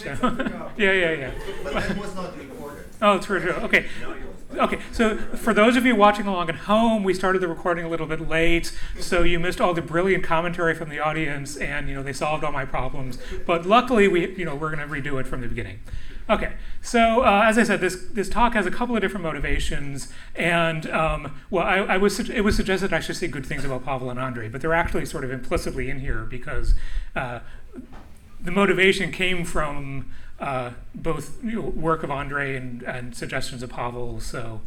So yeah. But that was not recorded. Oh, true. Okay. Okay, so for those of you watching along at home, we started the recording a little bit late, so you missed all the brilliant commentary from the audience, and they solved all my problems. But luckily, we're going to redo it from the beginning. Okay, so as I said, this talk has a couple of different motivations, and it was suggested I should say good things about Pavel and Andrei, but they're actually sort of implicitly in here because the motivation came from both work of Andrei and suggestions of Pavel, so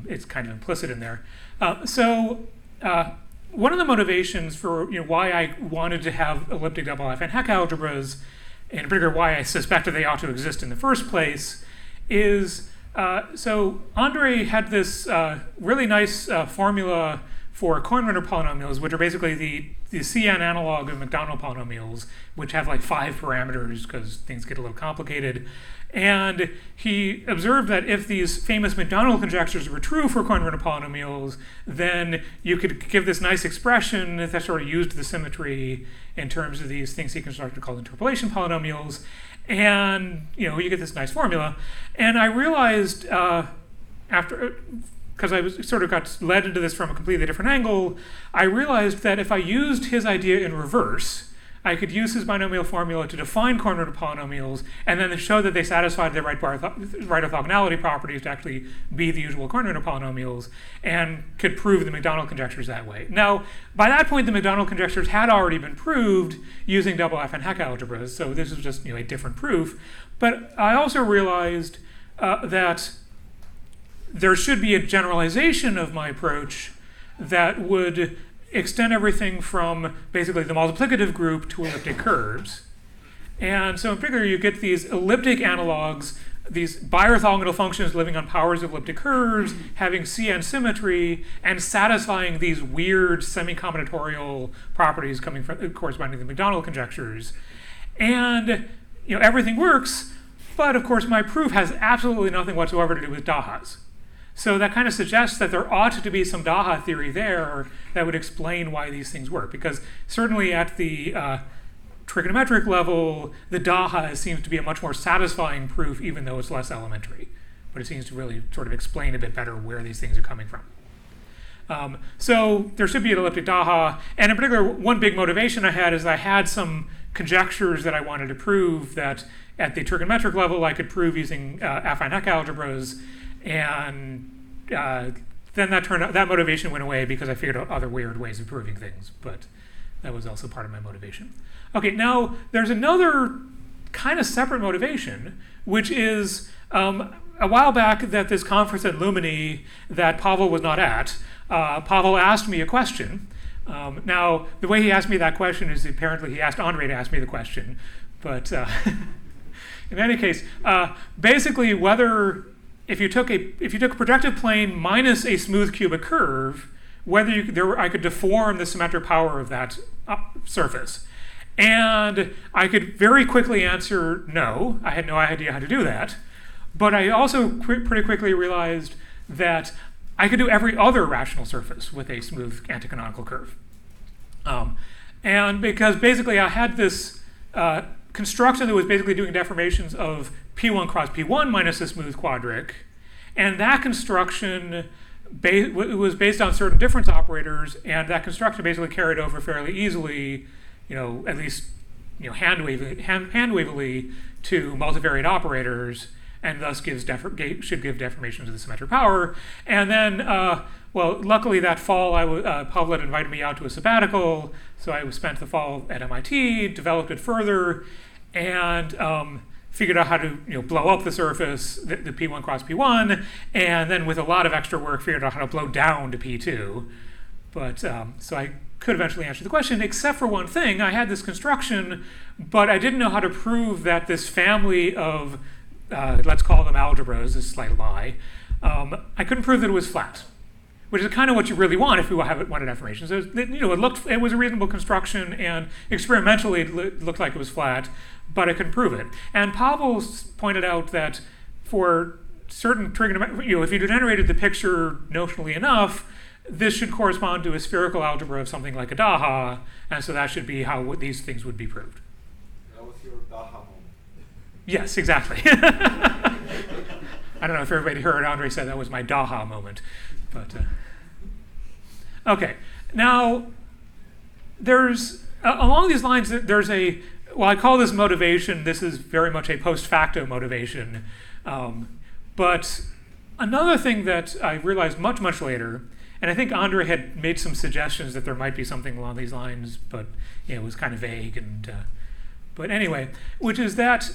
it's kind of implicit in there. One of the motivations for why I wanted to have elliptic double affine Hecke algebras, and in particular why I suspected they ought to exist in the first place, is so Andrei had this really nice formula for Kornwinner polynomials, which are basically the Cn analog of Macdonald polynomials, which have like 5 parameters because things get a little complicated. And he observed that if these famous Macdonald conjectures were true for Kornwinner polynomials, then you could give this nice expression that sort of used the symmetry in terms of these things he constructed called interpolation polynomials. And you get this nice formula. And I realized because I sort of got led into this from a completely different angle, I realized that if I used his idea in reverse, I could use his binomial formula to define Kornwinner polynomials and then to show that they satisfied the right orthogonality properties to actually be the usual Kornwinner polynomials, and could prove the Macdonald conjectures that way. Now, by that point, the Macdonald conjectures had already been proved using double affine Hecke algebras, so this is just a different proof. But I also realized that there should be a generalization of my approach that would extend everything from basically the multiplicative group to elliptic curves. And so in particular, you get these elliptic analogs, these biorthogonal functions living on powers of elliptic curves, having Cn symmetry, and satisfying these weird semi-combinatorial properties coming from corresponding to the Macdonald conjectures. And everything works, but of course my proof has absolutely nothing whatsoever to do with Dahas. So that kind of suggests that there ought to be some Daha theory there that would explain why these things work. Because certainly at the trigonometric level, the Daha seems to be a much more satisfying proof, even though it's less elementary. But it seems to really sort of explain a bit better where these things are coming from. So there should be an elliptic Daha. And in particular, one big motivation I had is I had some conjectures that I wanted to prove that at the trigonometric level I could prove using affine Hecke algebras. And then that motivation went away because I figured out other weird ways of proving things, but that was also part of my motivation. Okay, now there's another kind of separate motivation, which is a while back at this conference at Lumini that Pavel was not at, Pavel asked me a question. Now, the way he asked me that question is apparently he asked Andrei to ask me the question, but in any case, basically whether if you took a projective plane minus a smooth cubic curve, whether I could deform the symmetric power of that surface. And I could very quickly answer no. I had no idea how to do that. But I also pretty quickly realized that I could do every other rational surface with a smooth anticanonical curve. And because basically I had this construction that was basically doing deformations of P1 cross P1 minus a smooth quadric. And that construction was based on certain difference operators, and that construction basically carried over fairly easily, at least hand wavily to multivariate operators, and thus should give deformations of the symmetric power. And then, luckily that fall, Pavel had invited me out to a sabbatical, so I spent the fall at MIT, developed it further, and figured out how to blow up the surface, the P1 cross P1, and then with a lot of extra work figured out how to blow down to P2. But so I could eventually answer the question, except for one thing. I had this construction, but I didn't know how to prove that this family of, let's call them algebras, a slight lie, I couldn't prove that it was flat, which is kind of what you really want if you wanted deformations. So it was a reasonable construction, and experimentally it looked like it was flat, but I couldn't prove it. And Pavel pointed out that for certain trigonometry, if you generated the picture notionally enough, this should correspond to a spherical algebra of something like a Daha, and so that should be how these things would be proved. That was your Daha moment. Yes, exactly. I don't know if everybody heard Andre said that was my Daha moment, but okay. Now, there's along these lines. There's a well, I call this motivation. This is very much a post facto motivation, but another thing that I realized much later, and I think Andre had made some suggestions that there might be something along these lines, but it was kind of vague. And but anyway, which is that.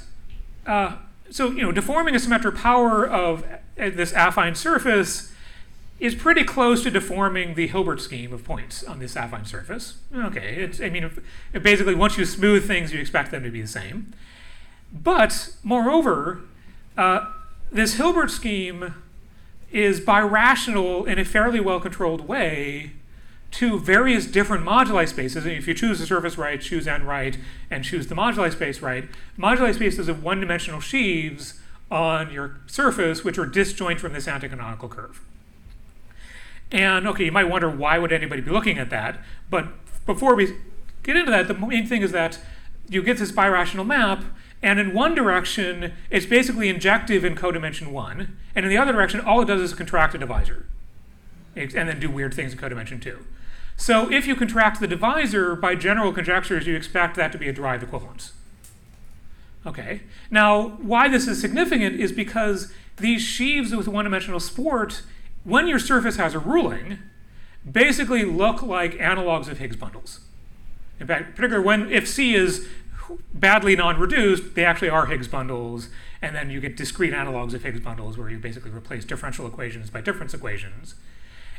So, deforming a symmetric power of this affine surface is pretty close to deforming the Hilbert scheme of points on this affine surface. Okay, basically once you smooth things, you expect them to be the same. But, moreover, this Hilbert scheme is birational in a fairly well-controlled way to various different moduli spaces. And if you choose the surface right, choose n right, and choose the moduli space right, moduli spaces of one-dimensional sheaves on your surface, which are disjoint from this anticanonical curve. And okay, you might wonder why would anybody be looking at that? But before we get into that, the main thing is that you get this birational map, and in one direction, it's basically injective in codimension 1, and in the other direction, all it does is contract a divisor, and then do weird things in codimension 2. So if you contract the divisor, by general conjectures, you expect that to be a derived equivalence. Okay. Now, why this is significant is because these sheaves with one-dimensional support, when your surface has a ruling, basically look like analogs of Higgs bundles. In fact, particularly if C is badly non-reduced, they actually are Higgs bundles, and then you get discrete analogs of Higgs bundles where you basically replace differential equations by difference equations.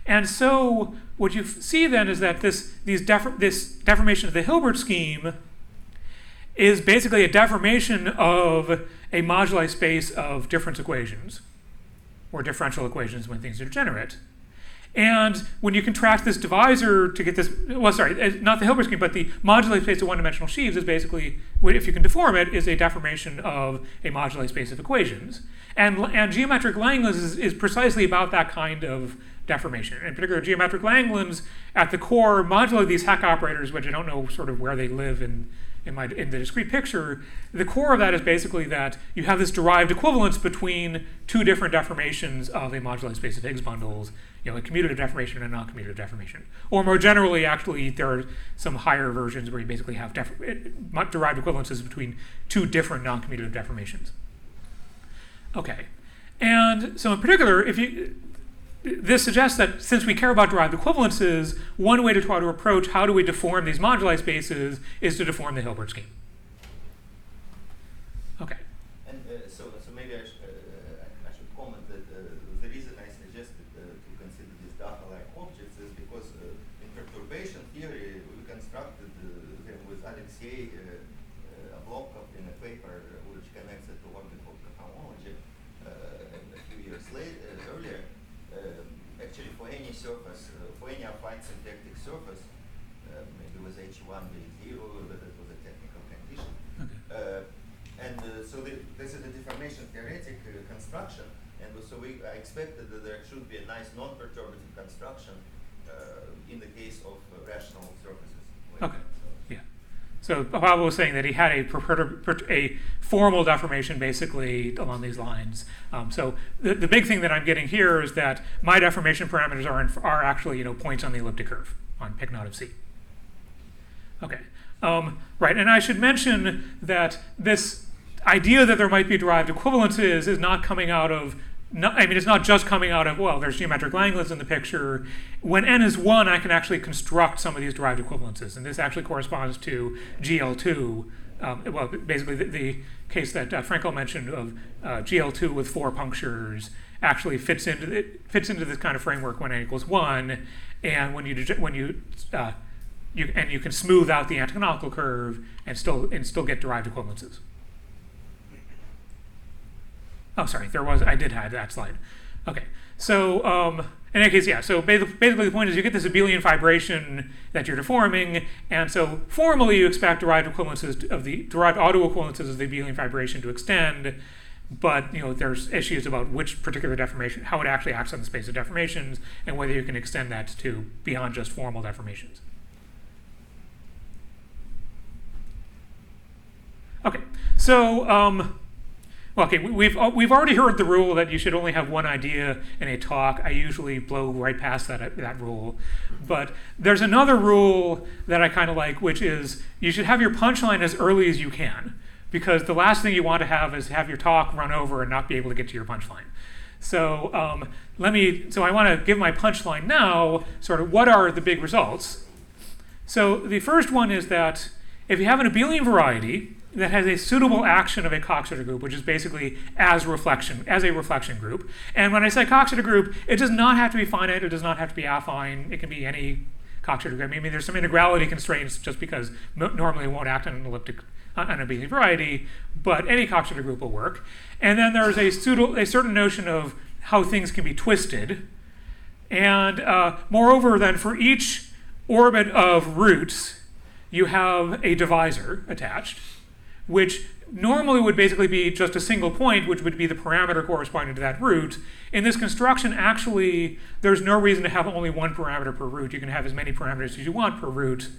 And so what you see then is that this deformation of the Hilbert scheme is basically a deformation of a moduli space of difference equations, or differential equations when things are degenerate. And when you contract this divisor to get this, well, sorry, not the Hilbert scheme, but the moduli space of one-dimensional sheaves is basically, if you can deform it, is a deformation of a moduli space of equations. And geometric Langlands is precisely about that kind of deformation. In particular, geometric Langlands, at the core, modulo these Hecke operators, which I don't know sort of where they live in the discrete picture. The core of that is basically that you have this derived equivalence between two different deformations of a moduli space of Higgs bundles, a commutative deformation and a non-commutative deformation. Or more generally, actually, there are some higher versions where you basically have derived equivalences between two different non-commutative deformations. Okay, and so in particular, this suggests that since we care about derived equivalences, one way to try to approach how do we deform these moduli spaces is to deform the Hilbert scheme. Okay. And so maybe I should comment that the reason I suggested to consider these data-like objects is because in perturbation theory we constructed them with Alexei Oblomkov in a paper which connects it to orbital topology a few years earlier. Actually, for any surface, for any affine symplectic surface, maybe with H1 being 0, but it was a technical condition. Okay. So this is a deformation theoretic construction, and so I expected that there should be a nice non-perturbative construction in the case of rational surfaces. Okay. So Pavel was saying that he had a formal deformation basically along these lines. So the big thing that I'm getting here is that my deformation parameters are actually points on the elliptic curve on pic naught of C. Okay, right. And I should mention that this idea that there might be derived equivalences is not coming out of. It's not just coming out of, well, there's geometric Langlands in the picture. When n is 1, I can actually construct some of these derived equivalences. And this actually corresponds to GL2. Well, basically the case that Frankel mentioned of GL2 with 4 punctures actually fits into this kind of framework when n equals 1. And when you can smooth out the anticanonical curve and still get derived equivalences. Oh, sorry, I did have that slide. Okay, so in any case, yeah, so basically the point is you get this abelian fibration that you're deforming, and so formally you expect derived equivalences of the derived autoequivalences of the abelian fibration to extend, but there's issues about which particular deformation, how it actually acts on the space of deformations, and whether you can extend that to beyond just formal deformations. Okay, so Well, okay, we've already heard the rule that you should only have one idea in a talk. I usually blow right past that rule. But there's another rule that I kind of like, which is you should have your punchline as early as you can, because the last thing you want to have is have your talk run over and not be able to get to your punchline. So I want to give my punchline now, sort of what are the big results. So the first one is that if you have an abelian variety that has a suitable action of a Coxeter group, which is basically as a reflection group. And when I say Coxeter group, it does not have to be finite, it does not have to be affine, it can be any Coxeter group. I mean, there's some integrality constraints just because normally it won't act on an abelian variety, but any Coxeter group will work. And then there's a certain notion of how things can be twisted. And moreover, then for each orbit of roots, you have a divisor attached, which normally would basically be just a single point, which would be the parameter corresponding to that root. In this construction, actually, there's no reason to have only one parameter per root. You can have as many parameters as you want per root.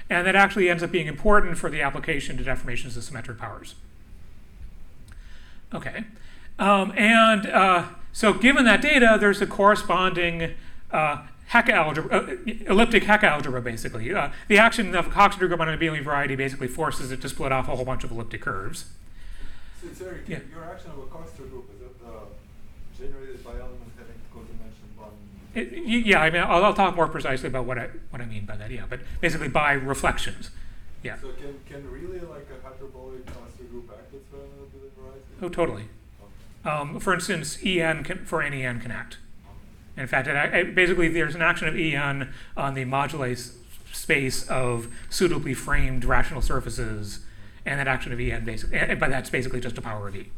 And that actually ends up being important for the application to deformations of symmetric powers. Okay. So given that data, there's a corresponding Hecke algebra, elliptic Hecke algebra, basically. The action of a Coxeter group on an abelian variety basically forces it to split off a whole bunch of elliptic curves. So, sorry, yeah. Your action of a Coxeter group, is it generated by elements having codimension one? Yeah, I mean, I'll talk more precisely about what I mean by that, yeah, but basically by reflections. Yeah. So can really like a hyperbolic Coxeter group act as an abelian variety? Oh, totally. Okay. For instance, for any n can act. In fact, basically there's an action of En on the moduli space of suitably framed rational surfaces, and that action of En basically, but that's basically just a power of E.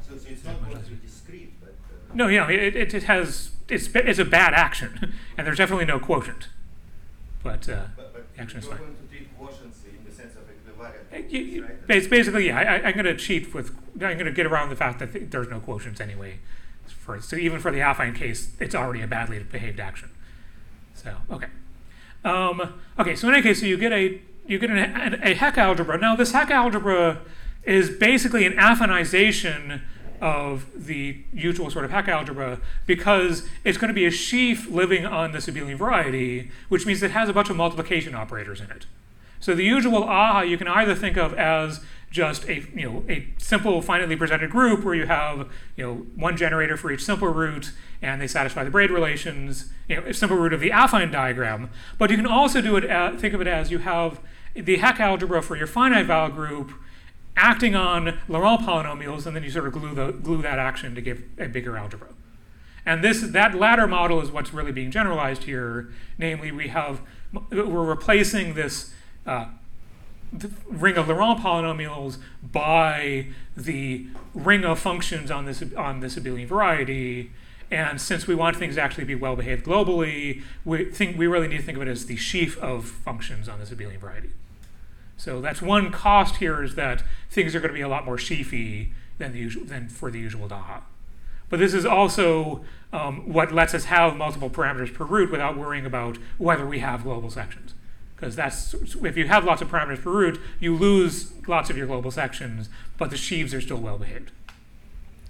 So it's not going to be discrete, but no, yeah, it's a bad action, and there's definitely no quotient, but the action is fine. You're going to treat quotients in the sense of equivariant, right? It's basically, yeah, I'm going to cheat with, I'm going to get around the fact that there's no quotients anyway. So even for the affine case, it's already a badly behaved action. So okay, okay. So in any case, so you get a Hecke algebra. Now this Hecke algebra is basically an affinization of the usual sort of Hecke algebra because it's going to be a sheaf living on this abelian variety, which means it has a bunch of multiplication operators in it. So the usual AHA you can either think of as just a simple finitely presented group where you have one generator for each simple root and they satisfy the braid relations, a simple root of the affine diagram. But you can also do it think of it as you have the Hecke algebra for your finite val group acting on Laurent polynomials, and then you sort of glue that action to give a bigger algebra. And that latter model is what's really being generalized here. Namely, we're replacing this the ring of Laurent polynomials by the ring of functions on this abelian variety. And since we want things to actually be well behaved globally, we really need to think of it as the sheaf of functions on this abelian variety. So that's one cost here, is that things are going to be a lot more sheafy than for the usual Daha. But this is also what lets us have multiple parameters per root without worrying about whether we have global sections. Because if you have lots of parameters per root, you lose lots of your global sections, but the sheaves are still well behaved.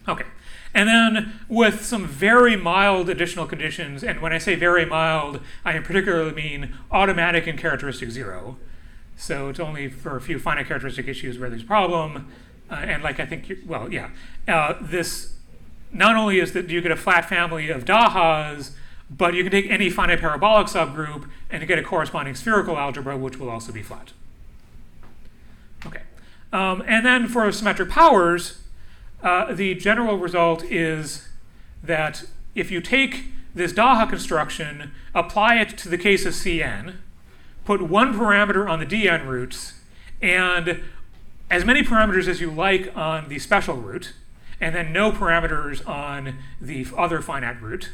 Okay, and then with some very mild additional conditions, and when I say very mild, I particularly mean automatic and characteristic 0. So it's only for a few finite characteristic issues where there's a problem, and like I think, this not only is that you get a flat family of Dahas, but you can take any finite parabolic subgroup and you get a corresponding spherical algebra, which will also be flat. Okay, and then for symmetric powers, the general result is that if you take this Daha construction, apply it to the case of Cn, put one parameter on the Dn roots, and as many parameters as you like on the special root, and then no parameters on the other finite root,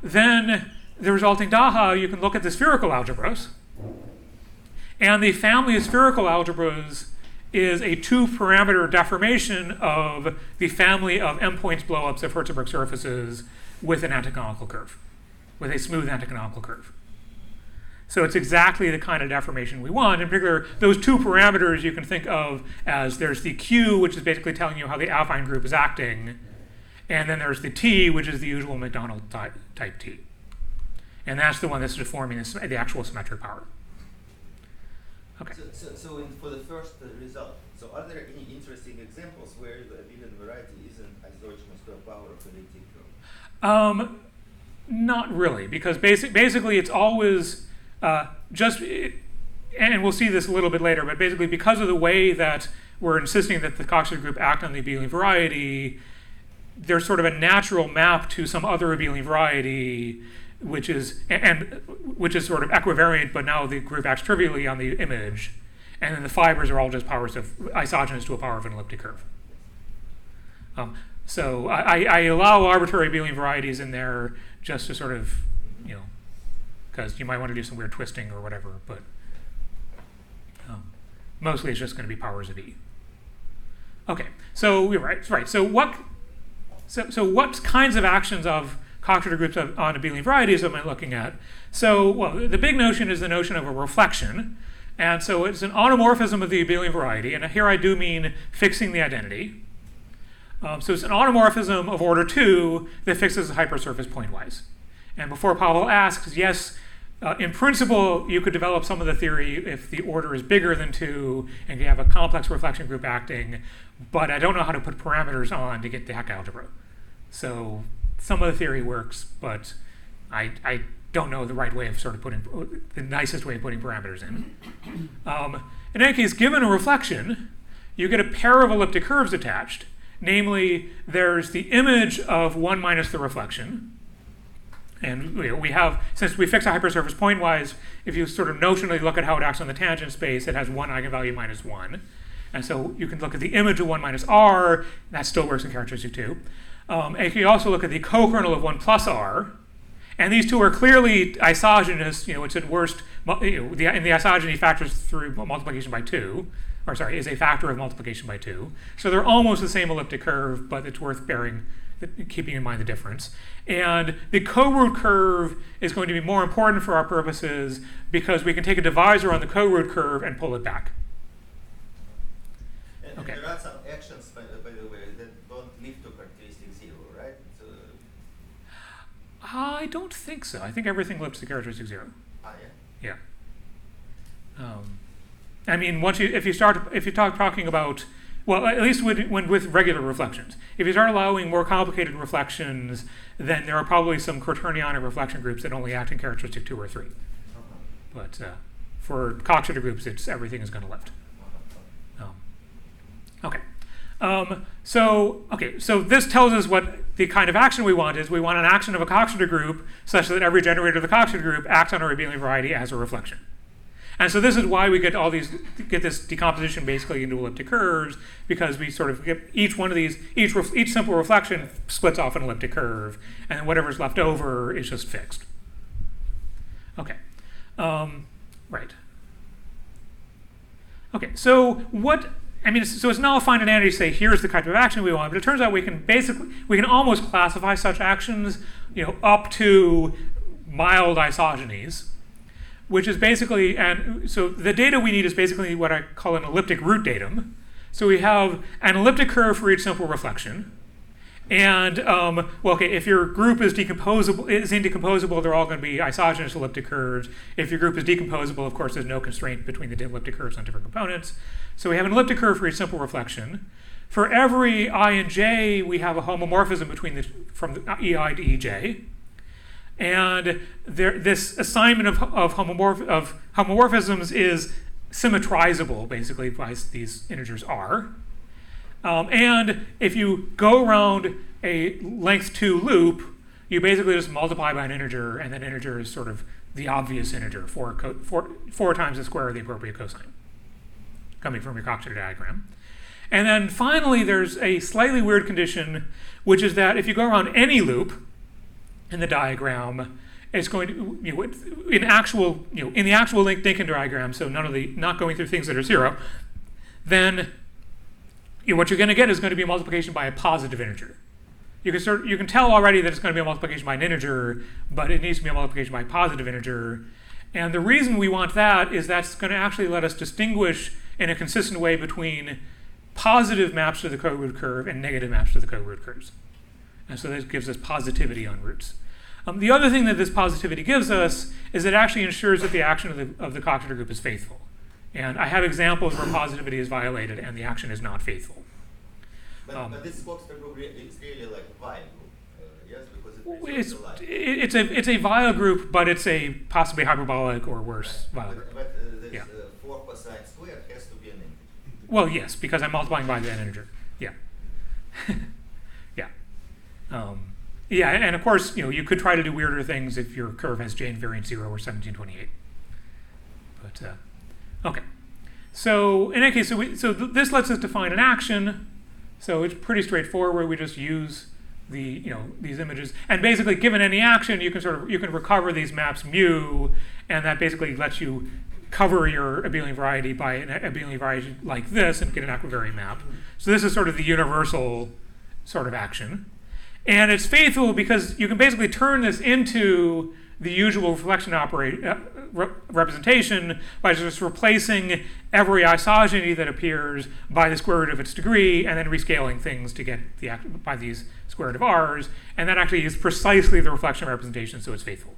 then the resulting Daha, you can look at the spherical algebras. And the family of spherical algebras is a 2-parameter deformation of the family of m-points blowups of Hertzberg surfaces with an anticanonical curve, with a smooth anticanonical curve. So it's exactly the kind of deformation we want. In particular, those two parameters you can think of as there's the Q, which is basically telling you how the affine group is acting, and then there's the T, which is the usual McDonald type T. And that's the one that's deforming the actual symmetric power. Okay. For the first result, so are there any interesting examples where the abelian variety isn't isogenoous to a power of elliptic curve? Not really, because basically it's always and we'll see this a little bit later, but basically because of the way that we're insisting that the Coxeter group act on the abelian variety, there's sort of a natural map to some other abelian variety, which is sort of equivariant, but now the group acts trivially on the image, and then the fibers are all just powers of isogenous to a power of an elliptic curve. So I allow arbitrary abelian varieties in there just to sort of, because you might want to do some weird twisting or whatever, but mostly it's just going to be powers of E. Okay, so we're right. So what kinds of actions of Coxeter groups on abelian varieties am I looking at? So, well, the big notion is the notion of a reflection. And so it's an automorphism of the abelian variety. And here I do mean fixing the identity. So it's an automorphism of order 2 that fixes the hypersurface pointwise. And before Pavel asks, yes, in principle, you could develop some of the theory if the order is bigger than 2 and you have a complex reflection group acting. But I don't know how to put parameters on to get the Hecke algebra. So some of the theory works, but I don't know the right way of sort of the nicest way of putting parameters in. In any case, given a reflection, you get a pair of elliptic curves attached. Namely, there's the image of 1 minus the reflection. And we have, since we fix a hypersurface pointwise, if you sort of notionally look at how it acts on the tangent space, it has one eigenvalue minus 1. And so you can look at the image of 1 minus r, that still works in characteristic 2. And you can also look at the co-kernel of 1 plus r. And these two are clearly isogenous, it's at worst, in the isogeny factors through multiplication by 2, is a factor of multiplication by 2. So they're almost the same elliptic curve, but it's worth keeping in mind the difference. And the co-root curve is going to be more important for our purposes because we can take a divisor on the co-root curve and pull it back. And there are some actions, by the way, that don't lead to characteristic 0, right? I don't think so. I think everything lifts to characteristic 0. Yeah? Yeah. I mean, if you start talking about, well, at least with regular reflections, if you start allowing more complicated reflections, then there are probably some quaternionic reflection groups that only act in characteristic 2 or 3. But for Coxeter groups, everything is going to lift. So this tells us what the kind of action we want is. We want an action of a Coxeter group such that every generator of the Coxeter group acts on our abelian variety as a reflection. And so this is why we get this decomposition basically into elliptic curves, because we sort of get each simple reflection splits off an elliptic curve, and then whatever's left over is just fixed. Okay, right. Okay, so so it's not affine identity to say here's the type of action we want, but it turns out we can almost classify such actions, up to mild isogenies. Which is basically, and so the data we need is basically what I call an elliptic root datum. So we have an elliptic curve for each simple reflection. And, if your group is indecomposable, they're all going to be isogenous elliptic curves. If your group is decomposable, of course, there's no constraint between the elliptic curves on different components. So we have an elliptic curve for each simple reflection. For every I and j, we have a homomorphism from the EI to EJ. And this assignment of homomorphisms is symmetrizable, basically, by these integers r. And if you go around a length 2 loop, you basically just multiply by an integer, and that integer is sort of the obvious integer, 4 times the square of the appropriate cosine, coming from your Coxeter diagram. And then finally, there's a slightly weird condition, which is that if you go around any loop in the diagram, it's going to, in the actual Lincoln diagram, so not going through things that are 0, then what you're going to get is going to be a multiplication by a positive integer. You can tell already that it's going to be a multiplication by an integer, but it needs to be a multiplication by a positive integer. And the reason we want that is that's going to actually let us distinguish in a consistent way between positive maps to the co-root curve and negative maps to the co-root curves. And so that gives us positivity on roots. The other thing that this positivity gives us is it actually ensures that the action of the Coxeter group is faithful. And I have examples where positivity is violated and the action is not faithful. But this Coxeter group is really like a Weyl group, yes? Because it's a Weyl group, but it's a possibly hyperbolic or worse Weyl group. But this 4 cosine squared has to be an integer. Well, yes, because I'm multiplying by an integer. Yeah. Yeah. Yeah, and of course, you could try to do weirder things if your curve has J invariant 0 or 1728. But okay. So in any case, this lets us define an action. So it's pretty straightforward. We just use these images, and basically, given any action, you can recover these maps mu, and that basically lets you cover your abelian variety by an abelian variety like this and get an equivariant map. So this is sort of the universal sort of action. And it's faithful because you can basically turn this into the usual reflection representation by just replacing every isogeny that appears by the square root of its degree and then rescaling things to get by these square root of r's. And that actually is precisely the reflection representation, so it's faithful.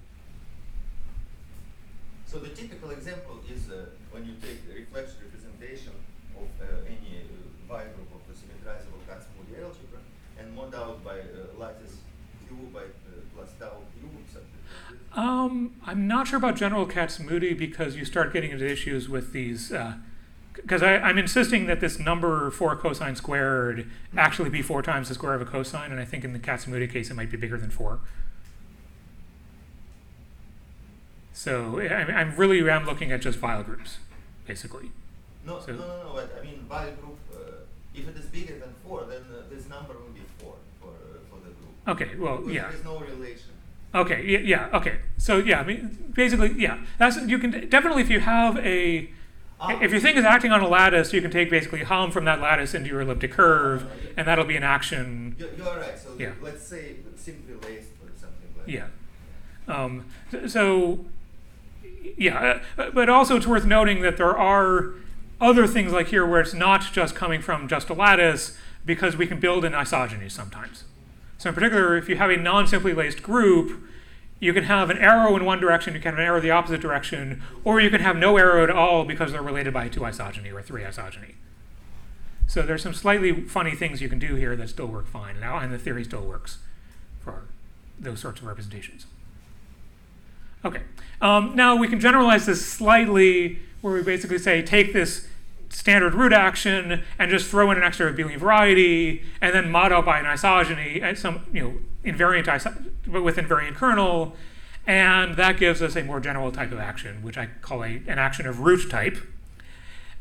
So the typical example is when you take the reflection representation of any Weyl group of the symmetrizable Katz-Moody algebra and mod out by lattice q by plus tau q, something like this. I'm not sure about general Katz-Moody because you start getting into issues with these. Because I'm insisting that this number 4 cosine squared actually be 4 times the square of a cosine, and I think in the Katz-Moody case it might be bigger than 4. So I'm looking at just Weyl groups, basically. No. I mean, Weyl group, if it is bigger than 4, then this number will be 4 for the group. Okay, well, because yeah. There is no relation. Okay, yeah, okay. So yeah, I mean, basically, yeah. You can definitely, if you have if your thing is acting on a lattice, you can take basically Helm from that lattice into your elliptic curve, and that'll be an action. You're right. So yeah. Let's say simply laced or something like that. Yeah. So yeah, but also it's worth noting that there are other things like here where it's not just coming from just a lattice, because we can build in isogenies sometimes. So in particular, if you have a non-simply laced group, you can have an arrow in one direction, you can have an arrow the opposite direction, or you can have no arrow at all because they're related by a 2 isogeny or a 3 isogeny. So there's some slightly funny things you can do here that still work fine, and the theory still works for those sorts of representations. Okay, now we can generalize this slightly, where we basically say take this standard root action and just throw in an extra abelian variety, and then mod out by an isogeny at some invariant but with invariant kernel, and that gives us a more general type of action, which I call an action of root type.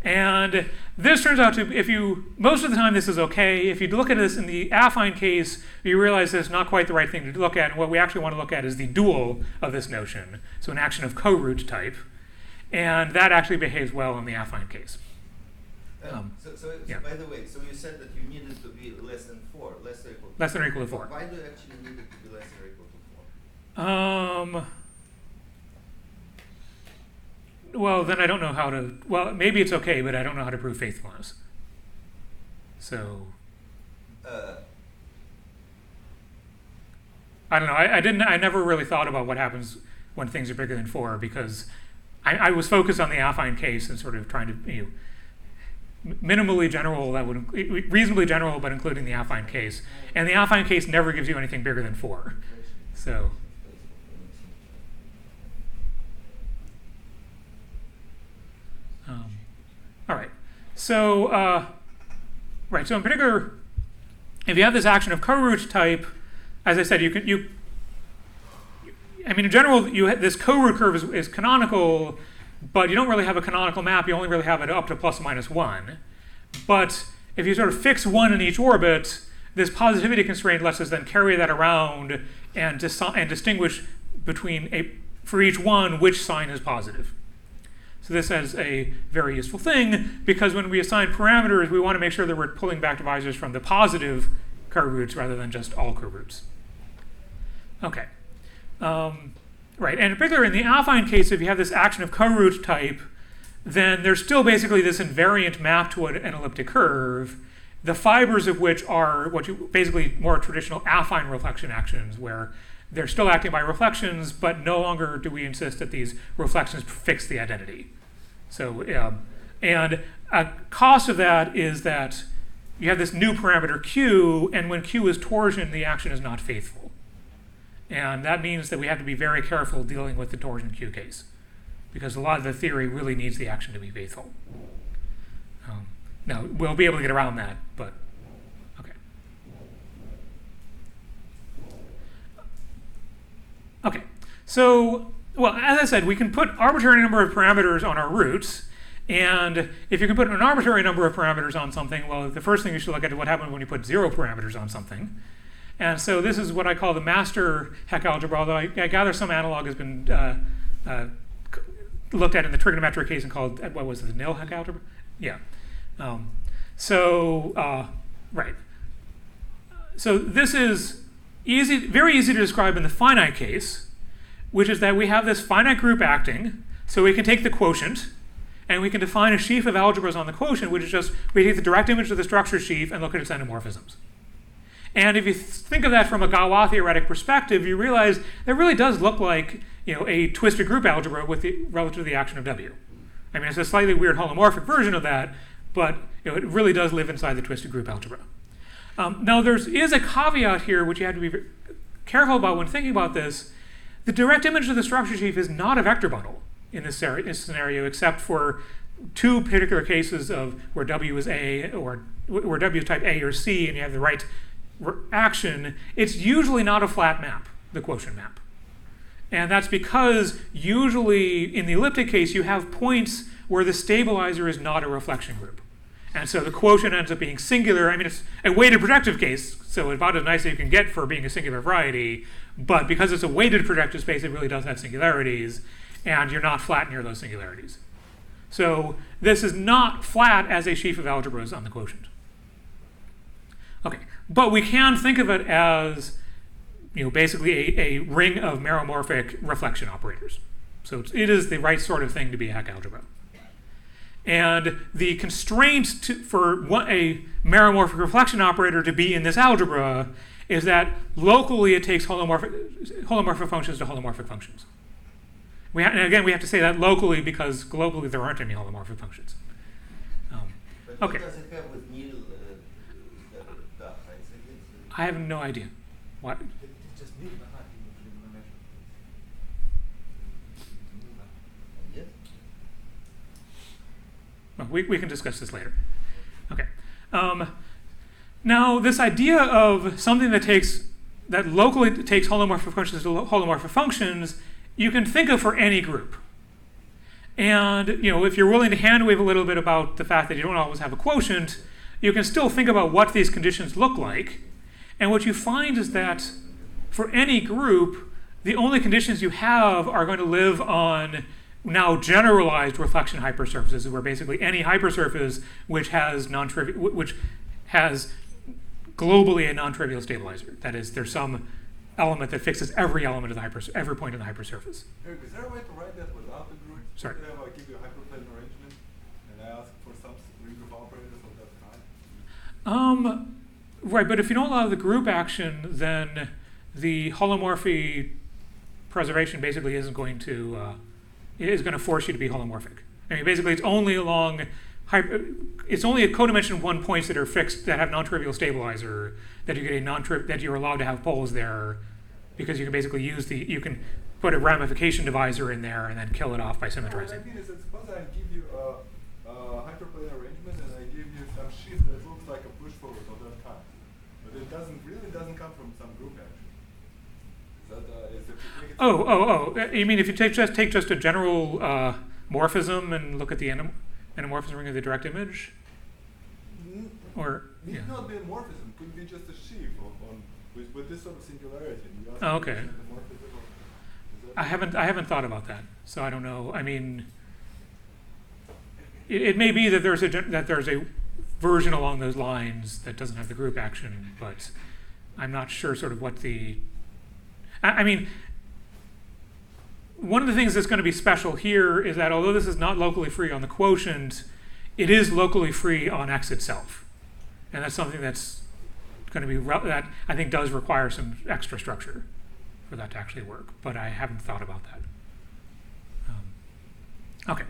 And this turns out to, most of the time this is okay. If you look at this in the affine case, you realize that it's not quite the right thing to look at, and what we actually want to look at is the dual of this notion, so an action of co-root type, and that actually behaves well in the affine case. So by the way, so you said that you needed to be less than 4, less or equal to 4. Less than or equal to 4. Why do you actually need it to be less or equal to 4? Well, then I don't know how to, well, maybe it's okay, but I don't know how to prove faithfulness. So, I don't know, I never really thought about what happens when things are bigger than 4, because I was focused on the affine case and sort of trying to, minimally general, that would, reasonably general, but including the affine case. And the affine case never gives you anything bigger than 4. So, all right. So, right. So in particular, if you have this action of co-root type, as I said, I mean, in general, this co-root curve is canonical, but you don't really have a canonical map. You only really have it up to plus or minus 1. But if you sort of fix 1 in each orbit, this positivity constraint lets us then carry that around and distinguish between for each one which sign is positive. So this is a very useful thing, because when we assign parameters, we want to make sure that we're pulling back divisors from the positive co-roots rather than just all co-roots. Okay. Right, and in particular in the affine case, if you have this action of co-root type, then there's still basically this invariant map to an elliptic curve, the fibers of which are what you basically more traditional affine reflection actions, where they're still acting by reflections, but no longer do we insist that these reflections fix the identity. So, and a cost of that is that you have this new parameter q, and when q is torsion, the action is not faithful. And that means that we have to be very careful dealing with the torsion q case, because a lot of the theory really needs the action to be faithful. Now, we'll be able to get around that, but okay. Okay, so, well, as I said, we can put arbitrary number of parameters on our roots, and if you can put an arbitrary number of parameters on something, well, the first thing you should look at is what happens when you put 0 parameters on something. And so this is what I call the master Hecke algebra, although I gather some analog has been looked at in the trigonometric case and called, what was it, the nil Hecke algebra? Yeah. Right. So this is easy, very easy to describe in the finite case, which is that we have this finite group acting, so we can take the quotient, and we can define a sheaf of algebras on the quotient, which is just, we take the direct image of the structure sheaf and look at its endomorphisms. And if you think of that from a Galois theoretic perspective, you realize that really does look like, a twisted group algebra with relative to the action of W. I mean, it's a slightly weird holomorphic version of that, but it really does live inside the twisted group algebra. Now, there is a caveat here which you have to be careful about when thinking about this. The direct image of the structure sheaf is not a vector bundle in this scenario, except for two particular cases of where W is A, or where W is type A or C, and you have the right action. It's usually not a flat map, the quotient map. And that's because usually in the elliptic case, you have points where the stabilizer is not a reflection group. And so the quotient ends up being singular. I mean, it's a weighted projective case, so about as nice as you can get for being a singular variety. But because it's a weighted projective space, it really does have singularities, and you're not flat near those singularities. So this is not flat as a sheaf of algebras on the quotient. Okay, but we can think of it as, basically a ring of meromorphic reflection operators. So it is the right sort of thing to be a Hecke algebra. And the constraint for a meromorphic reflection operator to be in this algebra is that locally it takes holomorphic functions to holomorphic functions. And again, we have to say that locally because globally there aren't any holomorphic functions. But okay. what does it have with nil stuff? I have no idea. What? It's just nil. Yes. Well, we can discuss this later. Okay. Now, this idea of something that locally takes holomorphic functions to holomorphic functions, you can think of for any group. And if you're willing to hand wave a little bit about the fact that you don't always have a quotient, you can still think about what these conditions look like. And what you find is that for any group, the only conditions you have are going to live on now generalized reflection hypersurfaces, where basically any hypersurface which has globally a non-trivial stabilizer. That is, there's some element that fixes every element of the every point in the hypersurface. Eric, is there a way to write that without the group? Sorry. If I give you a hyperplane arrangement and I ask for some ring of operators of that kind? Right, but if you don't allow the group action, then the holomorphy preservation basically isn't going to is going to force you to be holomorphic. I mean, basically, it's only along it's only at codimension 1 points that are fixed that have non-trivial stabilizer that you get that you're allowed to have poles there, because you can basically you can put a ramification divisor in there and then kill it off by symmetrizing. What I mean is that suppose I give you a hyperplane arrangement and I give you some sheaf that looks like a push forward of that kind, but it doesn't come from some group action. You mean if you take just a general morphism and look at the endomorphism ring of the direct image? Or Need not be a morphism, could be just a sheaf with this sort of singularity. Oh, okay. I haven't thought about that, so I don't know. I mean, it may be that there's a version along those lines that doesn't have the group action, but I'm not sure sort of what the. I mean, one of the things that's going to be special here is that although this is not locally free on the quotient, it is locally free on x itself. And that's something that's going to be, that I think does require some extra structure for that to actually work, but I haven't thought about that. Okay.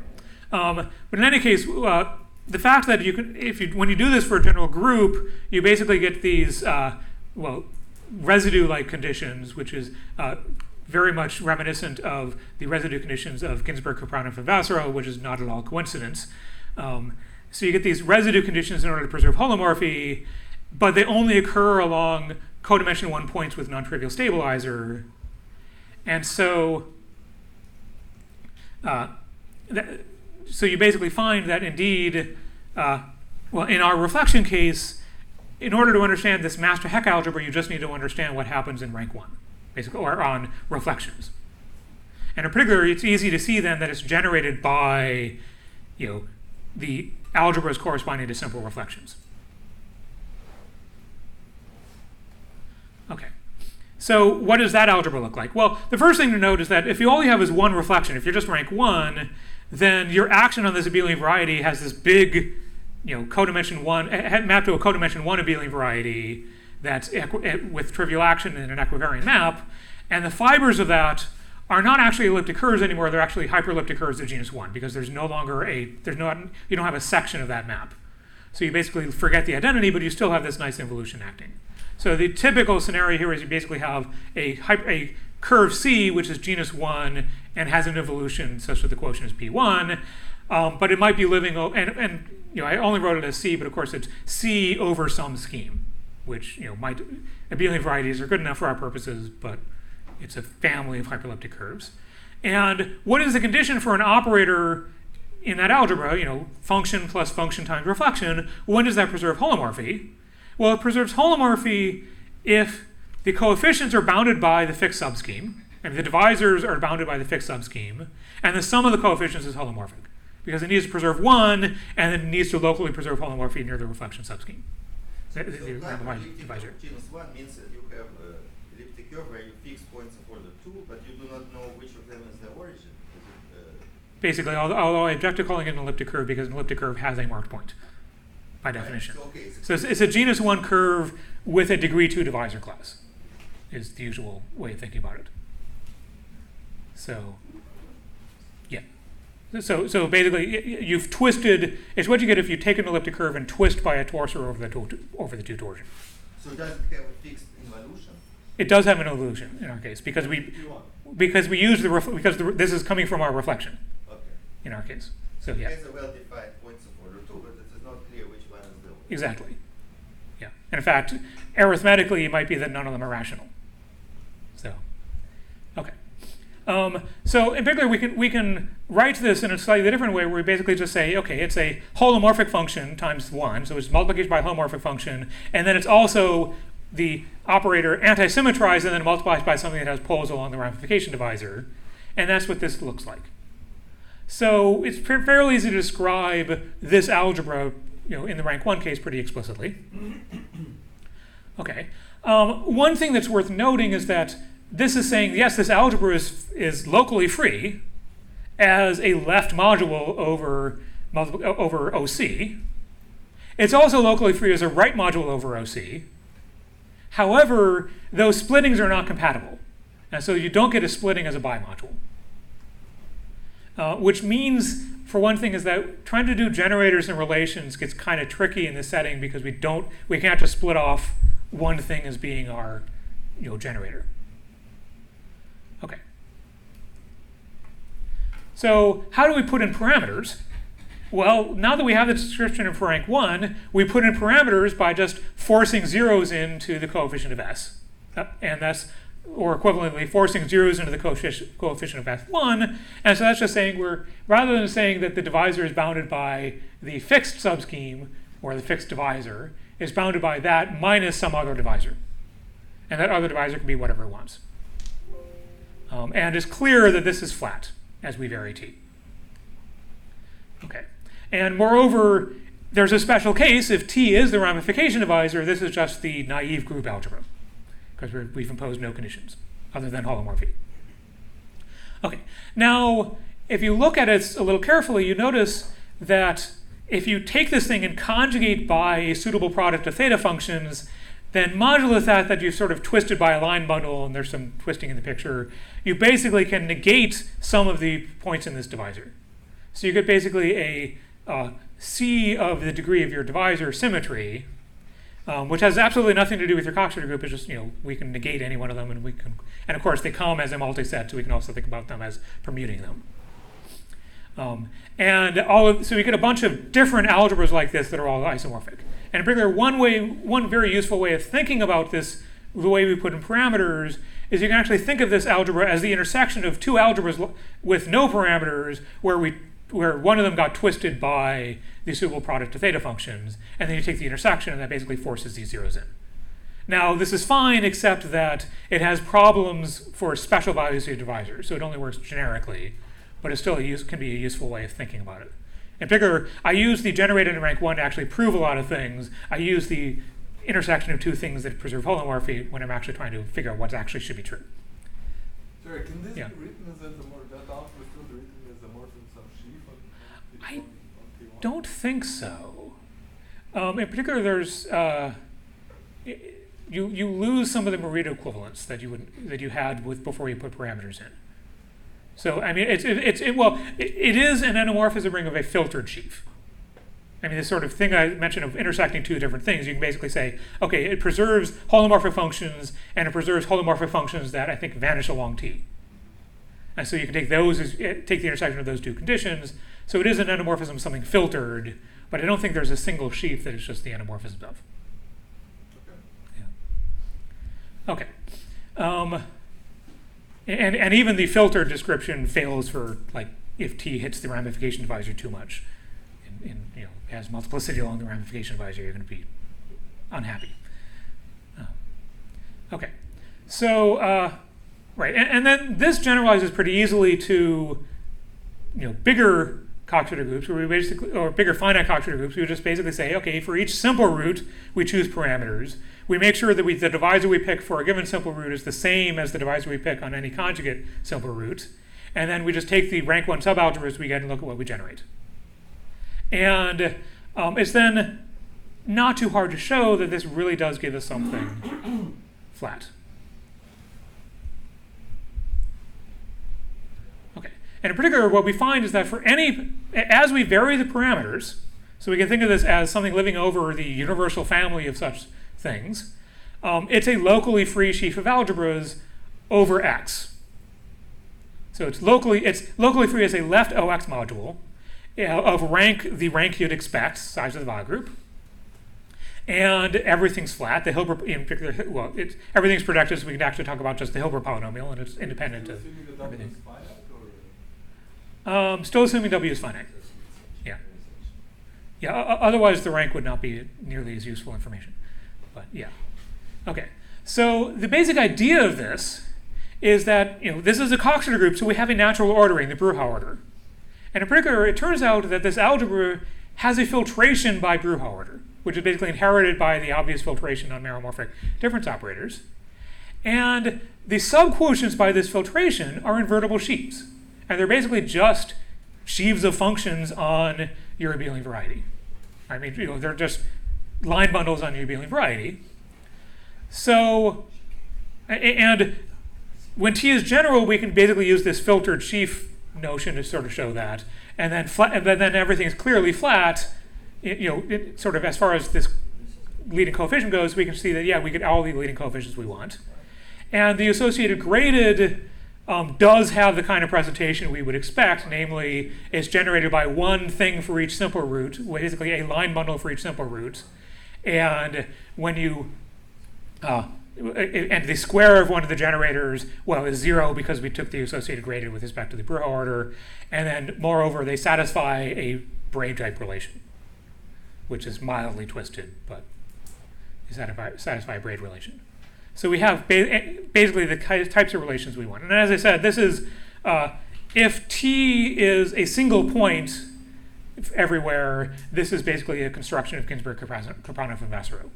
But in any case, the fact that you can, when you do this for a general group, you basically get these, residue-like conditions, which is very much reminiscent of the residue conditions of Ginzburg, Kapranov, and Vasserot, which is not at all coincidence. So you get these residue conditions in order to preserve holomorphy, but they only occur along codimension 1 points with non-trivial stabilizer. And so, so you basically find that indeed, in our reflection case, in order to understand this master Hecke algebra, you just need to understand what happens in rank 1, basically, or on reflections. And in particular, it's easy to see then that it's generated by, the algebras corresponding to simple reflections. Okay. So what does that algebra look like? Well, the first thing to note is that if you all you have is one reflection, if you're just rank 1, then your action on this abelian variety has this big, codimension 1, mapped to a codimension 1 abelian variety that's with trivial action in an equivariant map. And the fibers of that are not actually elliptic curves anymore. They're actually hyperelliptic curves of genus 1 because there's no longer you don't have a section of that map. So you basically forget the identity, but you still have this nice involution acting. So the typical scenario here is you basically have a curve C, which is genus 1, and has an involution such that the quotient is P1. But it might be living, and I only wrote it as C, but of course it's C over some scheme, which abelian varieties are good enough for our purposes, but it's a family of hyperelliptic curves. And what is the condition for an operator in that algebra? Function plus function times reflection. When does that preserve holomorphy? Well, it preserves holomorphy if the coefficients are bounded by the fixed subscheme, and the divisors are bounded by the fixed subscheme, and the sum of the coefficients is holomorphic, because it needs to preserve 1, and then it needs to locally preserve holomorphy near the reflection subscheme. So divisor. Genus 1 means that you have elliptic curve where you fix points for the 2, but you do not know which of them is the origin. Basically, although I object to calling it an elliptic curve because an elliptic curve has a marked point, by definition. Right. So it's a genus 1 curve with a degree 2 divisor class, is the usual way of thinking about it. So, yeah. So basically, you've twisted. It's what you get if you take an elliptic curve and twist by a torsor over the two torsion. So does it have a fixed involution? It does have an involution in our case because we use this is coming from our reflection. Okay. In our case. So yeah. It has a well-defined points of order 2, but it is not clear which one is the order. Exactly. Yeah. And in fact, arithmetically, it might be that none of them are rational. So, okay. So in particular, we can write this in a slightly different way, where we basically just say, okay, it's a holomorphic function times 1, so it's multiplied by a holomorphic function, and then it's also the operator anti-symmetrized and then multiplied by something that has poles along the ramification divisor, and that's what this looks like. So it's fairly easy to describe this algebra, in the rank 1 case pretty explicitly. Okay. One thing that's worth noting is that this is saying, yes, this algebra is locally free as a left module over OC. It's also locally free as a right module over OC. However, those splittings are not compatible. And so you don't get a splitting as a bimodule. Which means, for one thing, is that trying to do generators and relations gets kind of tricky in this setting because we can't just split off one thing as being our generator. Okay. So how do we put in parameters? Well, now that we have the description for rank 1, we put in parameters by just forcing zeros into the coefficient of S. And that's, or equivalently, forcing zeros into the coefficient of S1. And so that's just saying rather than saying that the divisor is bounded by the fixed subscheme, or the fixed divisor, is bounded by that minus some other divisor. And that other divisor can be whatever it wants. And it's clear that this is flat as we vary t. Okay. And moreover, there's a special case if t is the ramification divisor. This is just the naive group algebra because we've imposed no conditions other than holomorphy. Okay, now if you look at it a little carefully, you notice that if you take this thing and conjugate by a suitable product of theta functions, then modulus that you've sort of twisted by a line bundle, and there's some twisting in the picture, you basically can negate some of the points in this divisor. So you get basically a C of the degree of your divisor symmetry, which has absolutely nothing to do with your Coxeter group. It's just, we can negate any one of them, and of course they come as a multiset, so we can also think about them as permuting them. So we get a bunch of different algebras like this that are all isomorphic. And in particular, one very useful way of thinking about this, the way we put in parameters, is you can actually think of this algebra as the intersection of two algebras with no parameters, where one of them got twisted by the suitable product of theta functions, and then you take the intersection, and that basically forces these zeros in. Now, this is fine, except that it has problems for special values of divisors, so it only works generically, but it still can be a useful way of thinking about it. In particular, I use the generated in rank 1 to actually prove a lot of things. I use the intersection of two things that preserve holomorphy when I'm actually trying to figure out what actually should be true. Sorry, can this be written as that algebra still be written as a morph in some sheaf? I don't think so. In particular, there's you lose some of the Morita equivalence that you had before you put parameters in. So I mean, it is an endomorphism ring of a filtered sheaf. I mean, this sort of thing I mentioned of intersecting two different things, you can basically say, okay, it preserves holomorphic functions, and it preserves holomorphic functions that I think vanish along T. And so you can take the intersection of those two conditions. So it is an endomorphism, something filtered, but I don't think there's a single sheaf that it's just the endomorphisms of. Okay. And even the filtered description fails for if T hits the ramification divisor too much, has multiplicity along the ramification divisor, you're going to be unhappy. Okay, so right, and then this generalizes pretty easily to bigger Coxeter groups, or bigger finite Coxeter groups. We would just basically say, okay, for each simple root, we choose parameters. We make sure that the divisor we pick for a given simple root is the same as the divisor we pick on any conjugate simple root. And then we just take the rank 1 subalgebras we get and look at what we generate. And it's then not too hard to show that this really does give us something flat. Okay. And in particular, what we find is that as we vary the parameters, so we can think of this as something living over the universal family of such things, it's a locally free sheaf of algebras over X. So it's locally free as a left OX module of the rank you'd expect, size of the Lie group, and everything's flat. The Hilbert, in particular, everything's projected, so we can actually talk about just the Hilbert polynomial, and it's independent of everything. Still assuming W is finite. Yeah. Yeah. Otherwise, the rank would not be nearly as useful information. But yeah. Okay. So the basic idea of this is that this is a Coxeter group, so we have a natural ordering, the Bruchau order. And in particular, it turns out that this algebra has a filtration by Bruchau order, which is basically inherited by the obvious filtration on meromorphic difference operators. And the subquotients by this filtration are invertible sheaves. And they're basically just sheaves of functions on your abelian variety. I mean, they're just line bundles on your abelian variety. So, and when T is general, we can basically use this filtered sheaf notion to sort of show that. And then everything is clearly flat. Sort of as far as this leading coefficient goes, we can see that, we get all the leading coefficients we want. And the associated graded does have the kind of presentation we would expect, namely, it's generated by one thing for each simple root, basically a line bundle for each simple root. And when you, and the square of one of the generators, is 0 because we took the associated graded with respect to the Bruchau order. And then, moreover, they satisfy a braid type relation, which is mildly twisted, but you satisfy a braid relation. So we have basically the types of relations we want. And as I said, this is if T is a single point everywhere, this is basically a construction of Ginsburg, Krapanov, and Vassereau.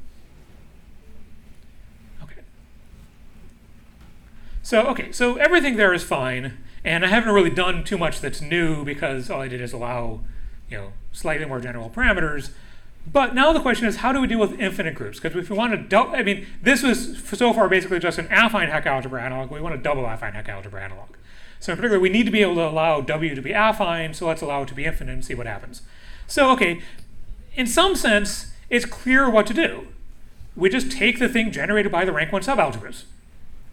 Okay. So everything there is fine. And I haven't really done too much that's new because all I did is allow, slightly more general parameters. But now the question is, how do we deal with infinite groups? Because if we want to, this was so far basically just an affine Hecke algebra analog. We want a double affine Hecke algebra analog. So in particular, we need to be able to allow W to be affine, so let's allow it to be infinite and see what happens. So, okay, in some sense, it's clear what to do. We just take the thing generated by the rank 1 subalgebras,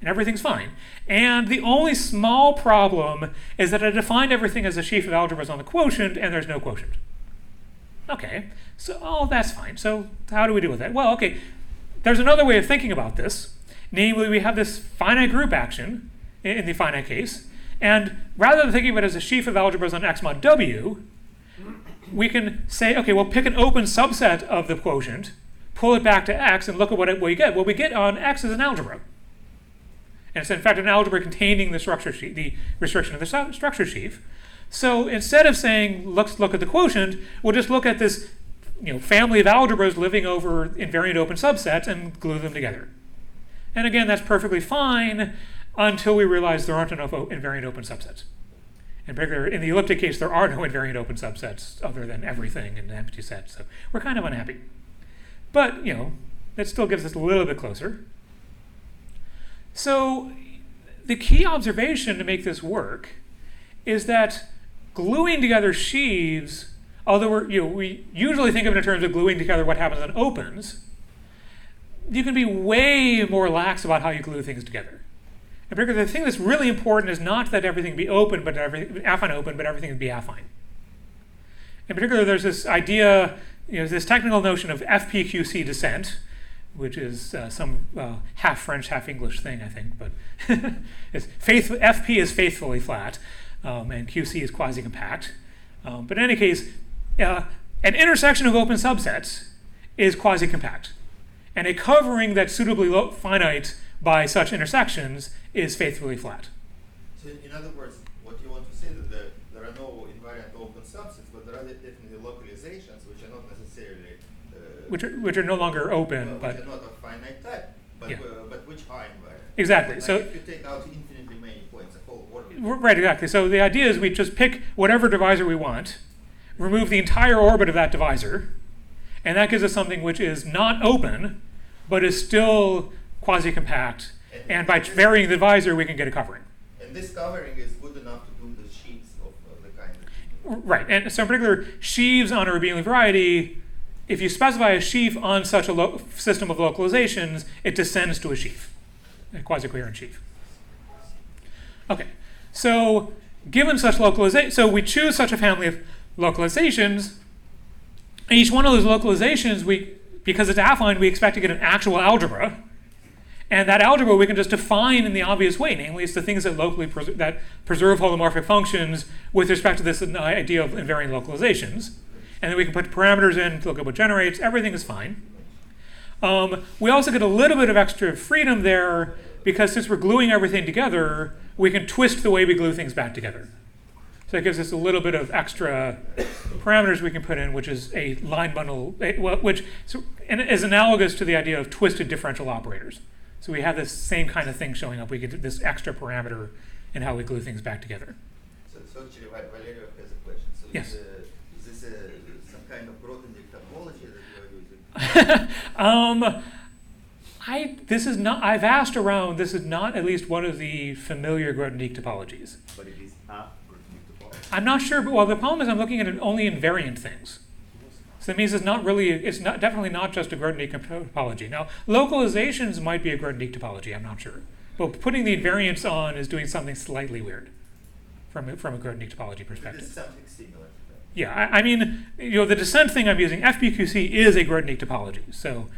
and everything's fine. And the only small problem is that I defined everything as a sheaf of algebras on the quotient, and there's no quotient. Okay, so that's fine. So how do we deal with that? Well, okay, there's another way of thinking about this. Namely, we have this finite group action in the finite case, and rather than thinking of it as a sheaf of algebras on X mod W, we can say, okay, well, pick an open subset of the quotient, pull it back to X, and look at what we get. What we get on X is an algebra. And it's in fact an algebra containing the structure sheaf, the restriction of the structure sheaf. So instead of saying, let's look at the quotient, we'll just look at this family of algebras living over invariant open subsets and glue them together. And again, that's perfectly fine until we realize there aren't enough invariant open subsets. In particular, in the elliptic case, there are no invariant open subsets other than everything in an empty set. So we're kind of unhappy. But, that still gives us a little bit closer. So the key observation to make this work is that gluing together sheaves, although we usually think of it in terms of gluing together what happens on opens, you can be way more lax about how you glue things together. In particular, the thing that's really important is not that everything be open, but affine open, but everything be affine. In particular, there's this idea, this technical notion of FPQC descent, which is some half French, half English thing, I think. But FP is faithfully flat, and QC is quasi-compact. But in any case, an intersection of open subsets is quasi-compact. And a covering that's suitably finite by such intersections is faithfully flat. So in other words, what you want to say is that there are no invariant open subsets, but there are definitely localizations which are not necessarily which are no longer open, but which are not of finite type, but which are invariant. Exactly. Like so if you take out infinitely many points, a whole orbit. Right. Exactly. So the idea is we just pick whatever divisor we want, remove the entire orbit of that divisor, and that gives us something which is not open, but is still quasi-compact. And by varying the divisor, we can get a covering. And this covering is good enough to do the sheaves of the kind of. Right. And so in particular, sheaves on a abelian variety, if you specify a sheaf on such a system of localizations, it descends to a sheaf, a quasi-coherent sheaf. Okay. So given such localization, so we choose such a family of localizations. And each one of those localizations, because it's affine, we expect to get an actual algebra. And that algebra we can just define in the obvious way, namely it's the things that locally that preserve holomorphic functions with respect to this idea of invariant localizations. And then we can put parameters in to look at what generates. Everything is fine. We also get a little bit of extra freedom there because since we're gluing everything together, we can twist the way we glue things back together. So it gives us a little bit of extra parameters we can put in, which is a line bundle, which is analogous to the idea of twisted differential operators. So we have this same kind of thing showing up. We get this extra parameter in how we glue things back together. So actually, Valerio has a question. So yes. Is this some kind of Grothendieck topology that you are using? This is not. I've asked around. This is not at least one of the familiar Grothendieck topologies. But it is a Grothendieck topology. I'm not sure. But well, the problem is I'm looking at it only invariant things. So that means it's not really. It's not definitely not just a Grothendieck topology. Now, localizations might be a Grothendieck topology. I'm not sure. But putting the invariants on is doing something slightly weird from a Grothendieck topology perspective. It is something similar to that. Yeah, I mean, the descent thing I'm using, FPQC is a Grothendieck topology. So,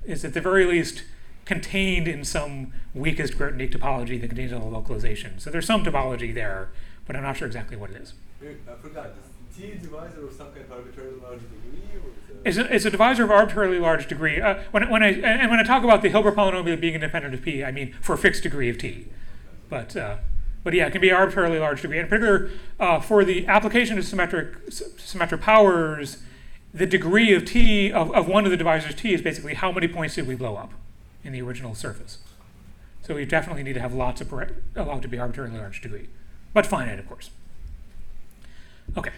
it's at the very least contained in some weakest Grothendieck topology that contains all the localization. So there's some topology there, but I'm not sure exactly what it is. I forgot. Is T divisor of some kind of arbitrarily large degree? It's a divisor of arbitrarily large degree. When I talk about the Hilbert polynomial being independent of P, I mean for a fixed degree of T. But yeah, it can be arbitrarily large degree. In particular, for the application of symmetric powers, the degree of T, of one of the divisors T, is basically how many points did we blow up in the original surface. So we definitely need to have allowed to be arbitrarily large degree. but finite, of course. Okay.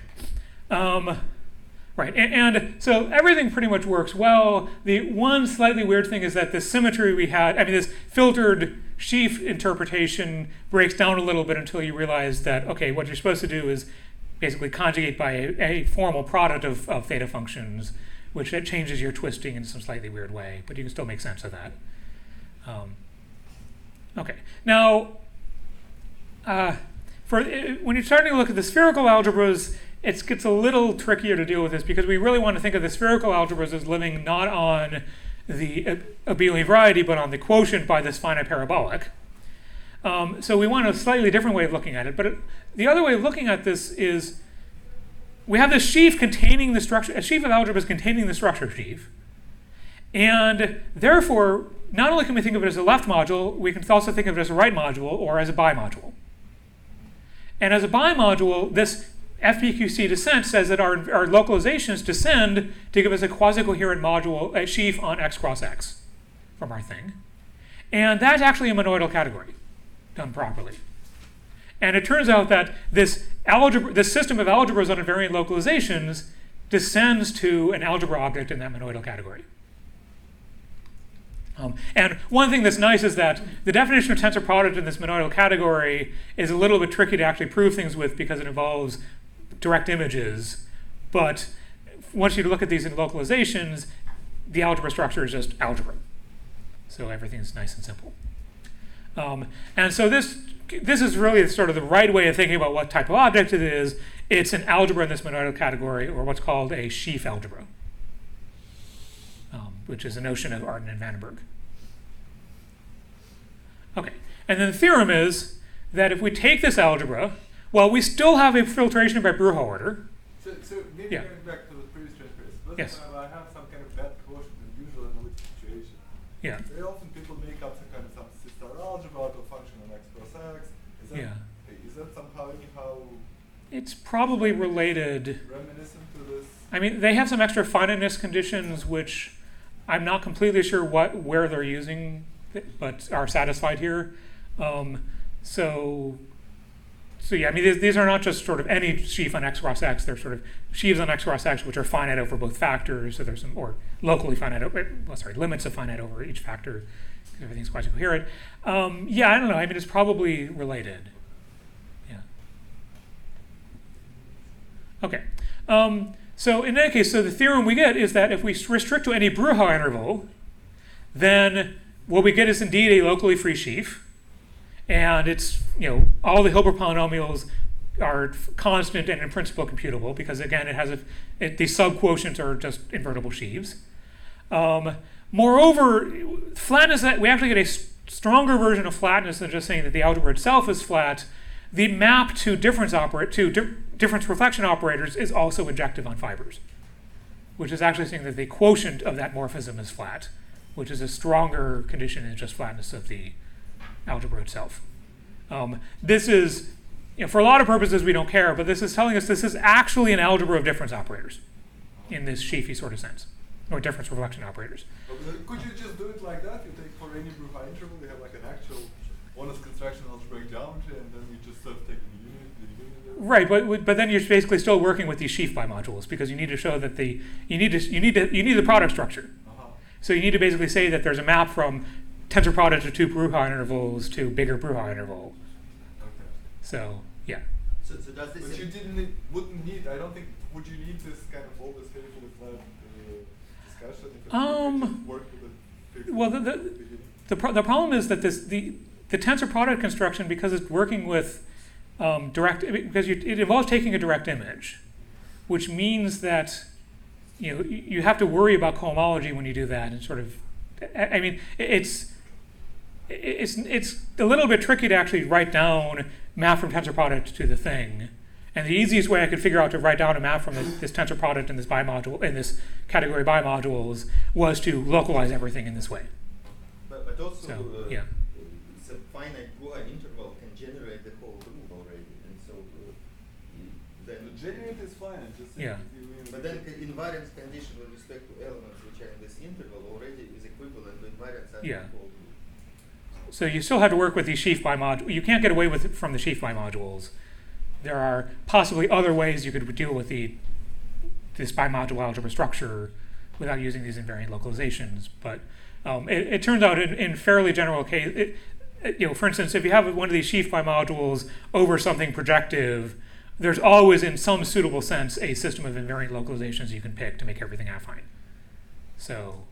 Right, and so everything pretty much works well. The one slightly weird thing is that the symmetry we had, this filtered sheaf interpretation breaks down a little bit until you realize that, okay, what you're supposed to do is basically conjugate by a formal product of theta functions, which changes your twisting in some slightly weird way, but you can still make sense of that. Okay, now, when you're starting to look at the spherical algebras, it gets a little trickier to deal with this because we really want to think of the spherical algebras as living not on the abelian variety, but on the quotient by this finite parabolic. So we want a slightly different way of looking at it. But the other way of looking at this is we have this sheaf containing the structure, a sheaf of algebras containing the structure sheaf. And therefore, not only can we think of it as a left module, we can also think of it as a right module or as a bimodule. And as a bimodule, this FPQC descent says that our localizations descend to give us a quasi-coherent module, a sheaf on x cross x from our thing. And that's actually a monoidal category done properly. And it turns out that this system of algebras on invariant localizations descends to an algebra object in that monoidal category. And one thing that's nice is that the definition of tensor product in this monoidal category is a little bit tricky to actually prove things with because it involves direct images. But once you look at these in localizations, the algebra structure is just algebra. So everything's nice and simple. And so this is really sort of the right way of thinking about what type of object it is. It's an algebra in this monoidal category, or what's called a sheaf algebra, which is a notion of Artin and Vandenberg. Okay, and then the theorem is that if we take this algebra, well, we still have a filtration by Bruja order. So maybe going back to the previous transparency. Let's say I have some kind of bad quotient in usual analytic situation. Yeah. Very often people make up some kind of C-star algebra out of function on x cross x. Is that somehow anyhow? It's probably related. Reminiscent to this. They have some extra finiteness conditions, which I'm not completely sure where they're using, but are satisfied here. So yeah, these are not just sort of any sheaf on x cross x. They're sort of sheaves on x cross x which are finite over both factors. So there's some, or locally finite over, limits of finite over each factor. Everything's quasi coherent. Yeah, I don't know. It's probably related. Yeah. Okay. So in that case, so the theorem we get is that if we restrict to any Bruja interval, then what we get is indeed a locally free sheaf. And it's, all the Hilbert polynomials are constant and in principle computable because, again, it has the subquotients are just invertible sheaves. Moreover, flatness, we actually get a stronger version of flatness than just saying that the algebra itself is flat. The map to difference reflection operators is also injective on fibers, which is actually saying that the quotient of that morphism is flat, which is a stronger condition than just flatness of the algebra itself. This is, for a lot of purposes we don't care, but this is telling us this is actually an algebra of difference operators in this sheafy sort of sense, or difference reflection operators. Could you just do it like that? You take for any Bruja interval, you have like an actual honest construction algebraic geometry, and then you just start taking the unit. Right, but then you're basically still working with these sheaf bimodules because you need to show that you need the product structure. So you need to basically say that there's a map from tensor product of two Bruja intervals to bigger Bruja interval. Okay. So yeah. So does this? But you wouldn't need. I don't think. Would you need this kind of all this spherically flat discussion? If you just work with well, the problem is that the tensor product construction, because it's working with it involves taking a direct image, which means that you have to worry about cohomology when you do that, and sort of, it's a little bit tricky to actually write down map from tensor product to the thing. And the easiest way I could figure out to write down a map from this tensor product in this bimodule, in this category bimodules, was to localize everything in this way. But also, yeah. Some finite Bruja interval can generate the whole group already, and so then generate is fine. Just yeah. But then the invariance condition with respect to elements which are in this interval already is equivalent to invariance of the whole group. So you still have to work with these sheaf bimodules. You can't get away with it from the sheaf bimodules. There are possibly other ways you could deal with this bimodule algebra structure without using these invariant localizations. But it turns out in fairly general case, for instance, if you have one of these sheaf bimodules over something projective, there's always, in some suitable sense, a system of invariant localizations you can pick to make everything affine. So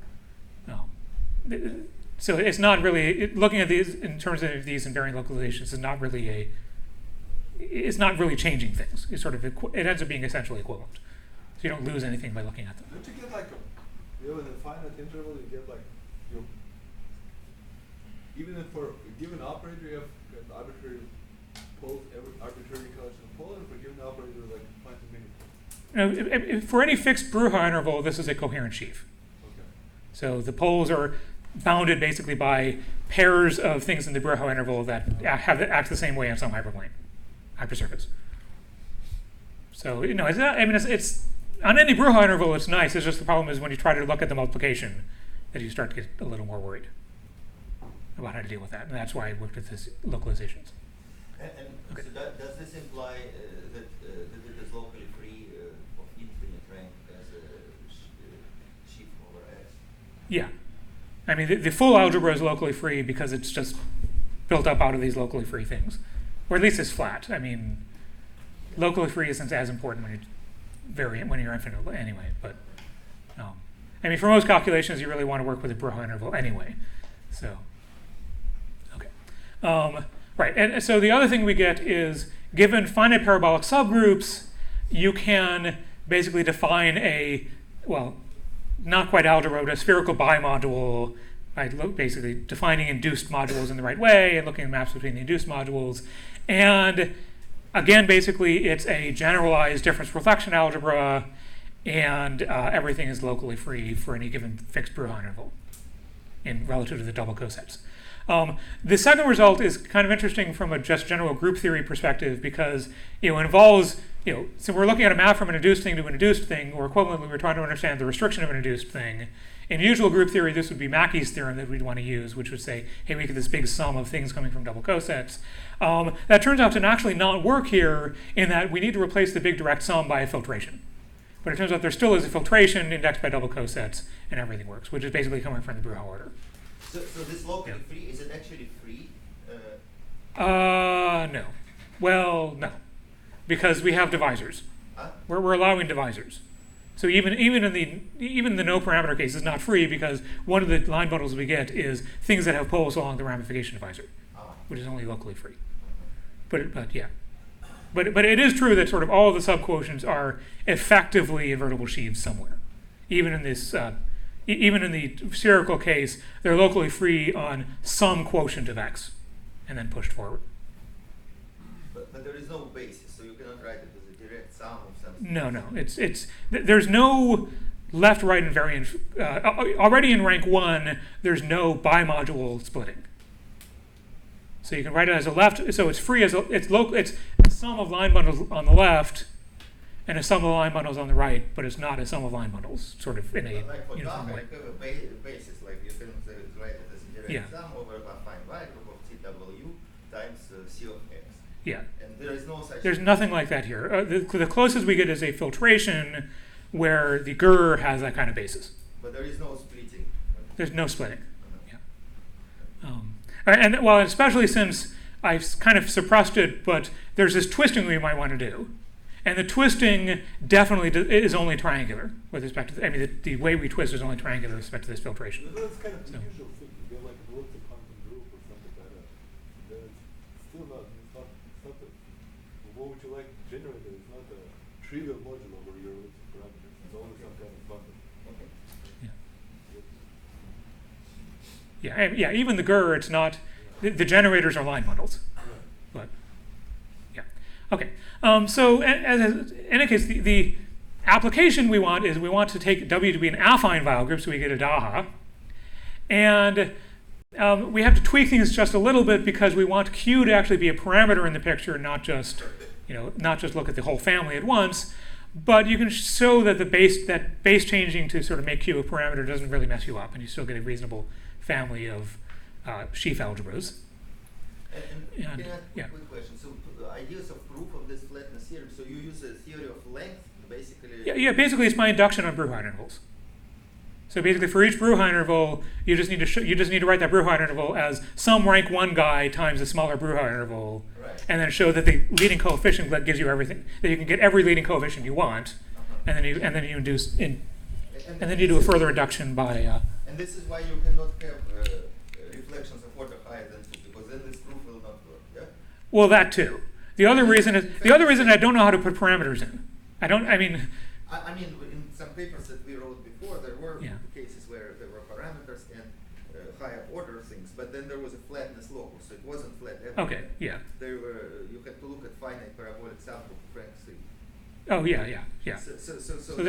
it's not really, looking at these in terms of these invariant localizations is not really it's not really changing things. It's sort of, it ends up being essentially equivalent. So you don't lose anything by looking at them. Don't you get like you have an infinite interval, you get like, even if for a given operator you have an arbitrary poles, arbitrary collection of poles, and for a given operator like quantum many poles. For any fixed Brouwer interval, this is a coherent sheaf. Okay. So the poles are bounded basically by pairs of things in the Brouwer interval that act the same way on some hyperplane, hypersurface. So it's not. I mean, it's on any Brouwer interval. It's nice. It's just the problem is when you try to look at the multiplication, that you start to get a little more worried about how to deal with that, and that's why I worked with this localizations. Okay. So does this imply that it is locally free of infinite rank as a sheaf over S? Yeah. I mean, the full algebra is locally free because it's just built up out of these locally free things. Or at least it's flat. I mean, locally free isn't as important when you're infinite anyway. But I mean, for most calculations, you really want to work with a Brouwer interval anyway. So, okay. Right, and so the other thing we get is, given finite parabolic subgroups, you can basically define a, well, not quite algebra, but a spherical bimodule by basically defining induced modules in the right way and looking at maps between the induced modules. And again, basically, it's a generalized difference reflection algebra, and everything is locally free for any given fixed Brouwer interval in relative to the double cosets. The second result is kind of interesting from a just general group theory perspective because it involves, so we're looking at a map from an induced thing to an induced thing, or equivalently, we're trying to understand the restriction of an induced thing. In usual group theory, this would be Mackey's theorem that we'd want to use, which would say, hey, we get this big sum of things coming from double cosets. That turns out to actually not work here in that we need to replace the big direct sum by a filtration. But it turns out there still is a filtration indexed by double cosets, and everything works, which is basically coming from the Brouwer order. So this locally free, is it actually free? No. Well, no. Because we have divisors. Huh? We're allowing divisors. So even the no parameter case is not free because one of the line bundles we get is things that have poles along the ramification divisor, which is only locally free. But yeah. But it is true that sort of all of the subquotients are effectively invertible sheaves somewhere. Even in this even in the spherical case, they're locally free on some quotient of x, and then pushed forward. But there is no basis, so you cannot write it as a direct sum of something. No. There's no left-right invariant. Already in rank 1, there's no bimodule splitting. So you can write it as a left. So it's free as it's a sum of line bundles on the left, and a sum of line bundles on the right, but it's not a sum of line bundles, sort of in a like for uniform way. you have a basis, like you can write it as a direct sum over affine y group of TW times C of x. Yeah. And there is no such. There's nothing like that here. The closest we get is a filtration where the GER has that kind of basis. But there is no splitting. There's no splitting. Yeah. And well, especially since I've kind of suppressed it, but there's this twisting we might want to do. And the twisting definitely is only triangular with respect to, the way we twist is only triangular with respect to this filtration. That's kind of the usual thing. You get like a elliptic quantum group or something like that. Then it's still not, what would you like to generate? It's not a trivial modulo over your elliptic parameters. It's only some kind of bundle. Okay. Yeah, even the GER, it's not, the generators are line bundles. But, yeah. Okay. So in any case, the application we want is we want to take W to be an affine Weil group, so we get a Daha. And we have to tweak things just a little bit because we want Q to actually be a parameter in the picture, not just look at the whole family at once. But you can show that base changing to sort of make Q a parameter doesn't really mess you up, and you still get a reasonable family of sheaf algebras. And can I ask yeah. a quick question? So the ideas of proof of this flatness theorem, so you use a theory of length, basically? Yeah, basically it's my induction on Broughahn intervals. So basically for each Broughahn interval, you just need to write that Broughahn interval as some rank 1 guy times a smaller Broughahn interval, Right. and then show that the leading coefficient that gives you everything, that you can get every leading coefficient you want, and then you induce in, and then you do a further induction by. And this is why you cannot have reflections of order higher than 2, because then this proof will not work. Yeah. Well, that too. The other reason I don't know how to put parameters in. I mean, in some papers that we wrote before, there were Yeah. cases where there were parameters and higher order things, but then there was a flatness locus, so it wasn't flat everywhere. okay, yeah. There were, you had to look at finite parabolic sample for Frank C. Oh yeah. So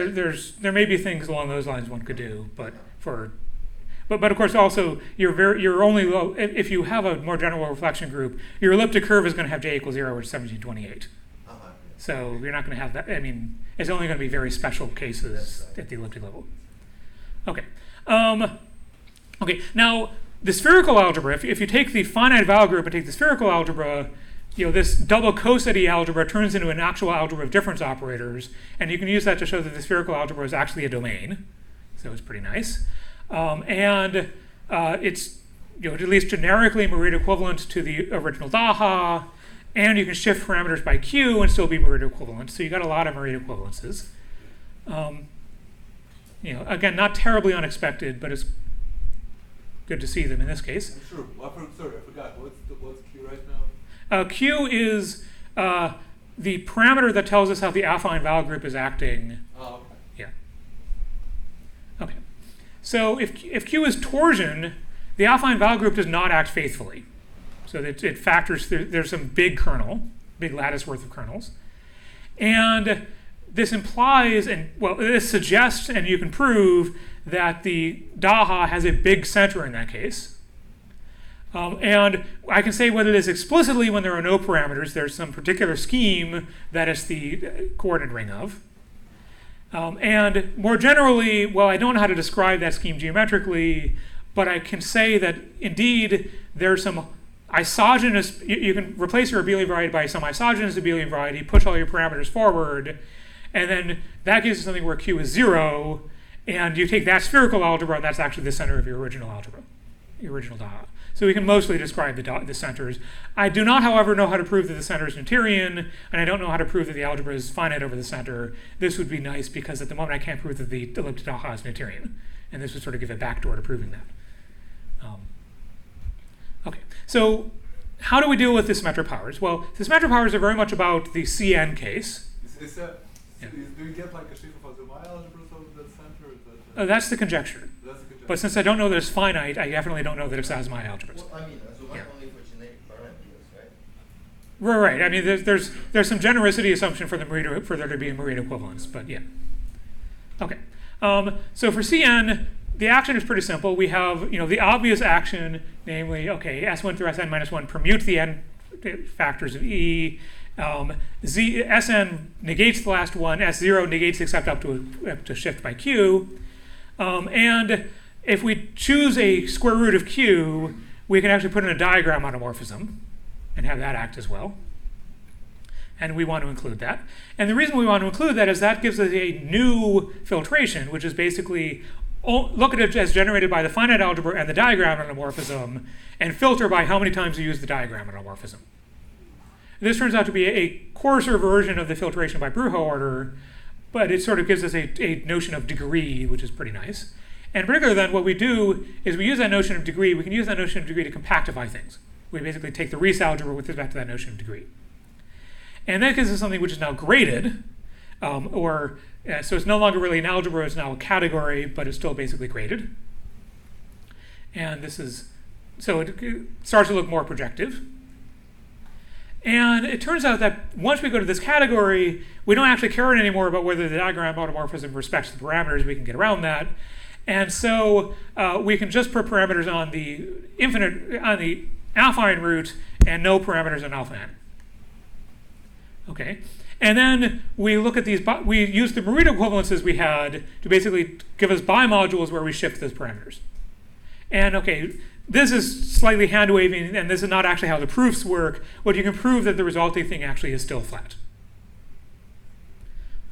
There may be things along those lines one could do, but of course also you're only if you have a more general reflection group, your elliptic curve is going to have j equals 0, which is 1728. So you're not going to have that. I mean, it's only going to be very special cases at the elliptic level. Okay. Okay. Now the spherical algebra. If you take the finite vowel group and take the spherical algebra, this double coset algebra turns into an actual algebra of difference operators, and you can use that to show that the spherical algebra is actually a domain. So it's pretty nice, and it's at least generically Morita equivalent to the original Daha. And you can shift parameters by Q and still be Morita equivalent. So you got a lot of Morita equivalences. Again, not terribly unexpected, but it's good to see them in this case. I'm sure. Sorry, I forgot. What's Q right now? Q is the parameter that tells us how the affine vowel group is acting. Oh, okay. Yeah. Okay. So if Q is torsion, the affine vowel group does not act faithfully. So that it factors through, there's some big lattice worth of kernels. And this implies, this suggests, and you can prove, that the Daha has a big center in that case. And I can say whether it is explicitly when there are no parameters, there's some particular scheme that is the coordinate ring of. And more generally, well, I don't know how to describe that scheme geometrically, but I can say that indeed there's some isogenous, you can replace your abelian variety by some isogenous abelian variety, push all your parameters forward, and then that gives you something where Q is 0, and you take that spherical algebra, and that's actually the center of your original algebra, your original Daha. So we can mostly describe the centers. I do not, however, know how to prove that the center is Noetherian, and I don't know how to prove that the algebra is finite over the center. This would be nice because at the moment I can't prove that the elliptic Daha is Noetherian, and this would sort of give a backdoor to proving that. Okay, so how do we deal with the symmetric powers? Well, the symmetric powers are very much about the CN case. Do you get like a shape of the algebra of that center? That's the conjecture. That's the conjecture. But since I don't know that it's finite, I definitely don't know that it's as my algebras. Well, I mean, so one only for generic parameters, right? Right. I mean, there's some genericity assumption for there to be a Morita equivalence, but yeah. Okay. So for CN, the action is pretty simple. We have, the obvious action, namely, okay, S1 through Sn minus 1 permute the n factors of E. Sn negates the last one. S0 negates except up to shift by Q. And if we choose a square root of Q, we can actually put in a diagram automorphism and have that act as well. And we want to include that. And the reason we want to include that is that gives us a new filtration, which is basically look at it as generated by the finite algebra and the diagram automorphism, and filter by how many times you use the diagram automorphism. This turns out to be a coarser version of the filtration by Broughahn order, but it sort of gives us a notion of degree, which is pretty nice. And particularly then, what we do is we use that notion of degree. We can use that notion of degree to compactify things. We basically take the Riesz algebra with respect to that notion of degree. And that gives us something which is now graded, so it's no longer really an algebra, it's now a category, but it's still basically graded. And this is, so it starts to look more projective. And it turns out that once we go to this category, we don't actually care anymore about whether the diagram automorphism respects the parameters. We can get around that. And so we can just put parameters on the affine root and no parameters on alpha n. Okay, and then we look at these, we use the Morita equivalences we had to basically give us bimodules where we shift those parameters. And okay, this is slightly hand-waving, and this is not actually how the proofs work. But you can prove that the resulting thing actually is still flat.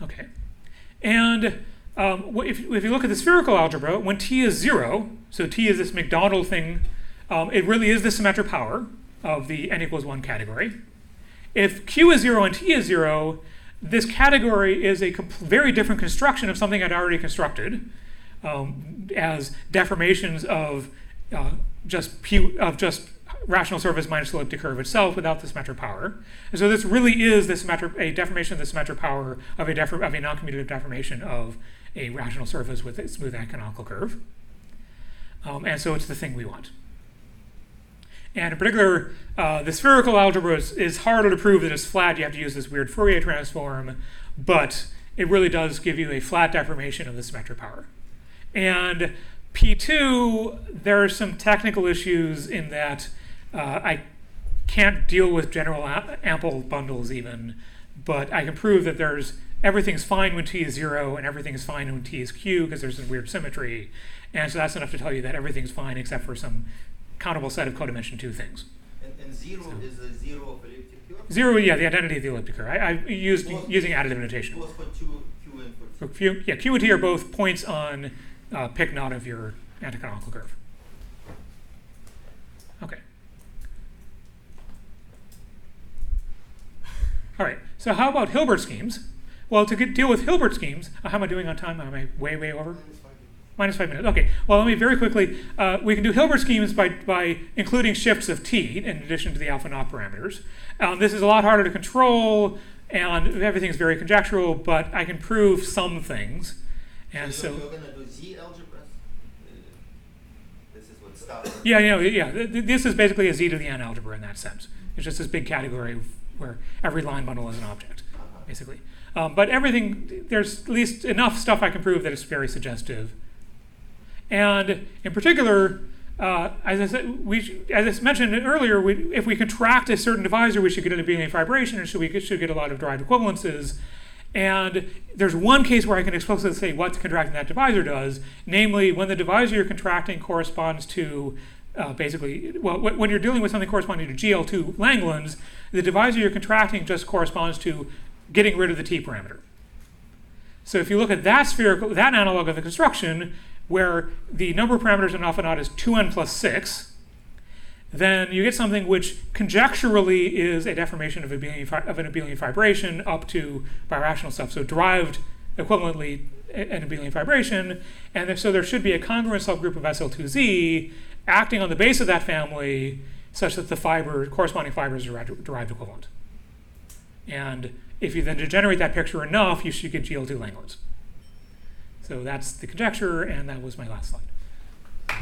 Okay. And if you look at the spherical algebra, when t is 0, so t is this McDonald thing, it really is the symmetric power of the n equals 1 category. If q is 0 and t is 0, this category is a very different construction of something I'd already constructed as deformations of just rational surface minus the elliptic curve itself without the symmetric power. And so this really is a deformation of the symmetric power of a non-commutative deformation of a rational surface with a smooth canonical curve. And so it's the thing we want. And in particular, the spherical algebra is harder to prove that it's flat. You have to use this weird Fourier transform, but it really does give you a flat deformation of the symmetric power. And P2, there are some technical issues in that I can't deal with general ample bundles even, but I can prove that everything's fine when t is 0 and everything's fine when t is q because there's a weird symmetry. And so that's enough to tell you that everything's fine except for some countable set of codimension 2 things. And 0 is the 0 of elliptic curve? 0, yeah, the identity of the elliptic curve. I used using additive notation. Both for q and for t. Q and t are both points on pick not of your anticanonical curve. Okay. All right, so how about Hilbert schemes? Well, to deal with Hilbert schemes, how am I doing on time? Am I way over? Minus 5 minutes. Okay, well, let me very quickly, we can do Hilbert schemes by including shifts of t in addition to the alpha naught parameters. This is a lot harder to control, and everything's very conjectural, but I can prove some things. And so you're going to do Z algebras? This is what stuff. Yeah. This is basically a Z to the n algebra in that sense. It's just this big category where every line bundle is an object, basically. But everything, there's at least enough stuff I can prove that it's very suggestive. And in particular, as I said, as I mentioned earlier, if we contract a certain divisor, we should get an abelian fibration, and we should get a lot of derived equivalences. And there's one case where I can explicitly say what contracting that divisor does, namely when the divisor you're contracting corresponds to when you're dealing with something corresponding to GL2 Langlands, the divisor you're contracting just corresponds to getting rid of the t parameter. So if you look at that analog of the construction, where the number of parameters in alpha naught is 2n plus 6, then you get something which conjecturally is a deformation of an abelian fibration up to birational stuff. So derived equivalently an abelian fibration, and so there should be a congruent subgroup of SL2Z acting on the base of that family such that the corresponding fibers are derived equivalent. And if you then degenerate that picture enough, you should get GL2 Langlands. So that's the conjecture, and that was my last slide. I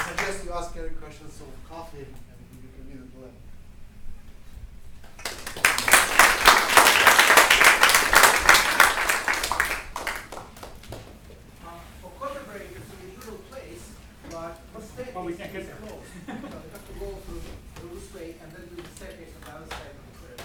suggest you ask any questions of coffee, and you can read it well. For coffee break, it's a usual place, but the staircase we can't get there. is closed. So we have to go through this way and then do the staircase on the other side of the clear.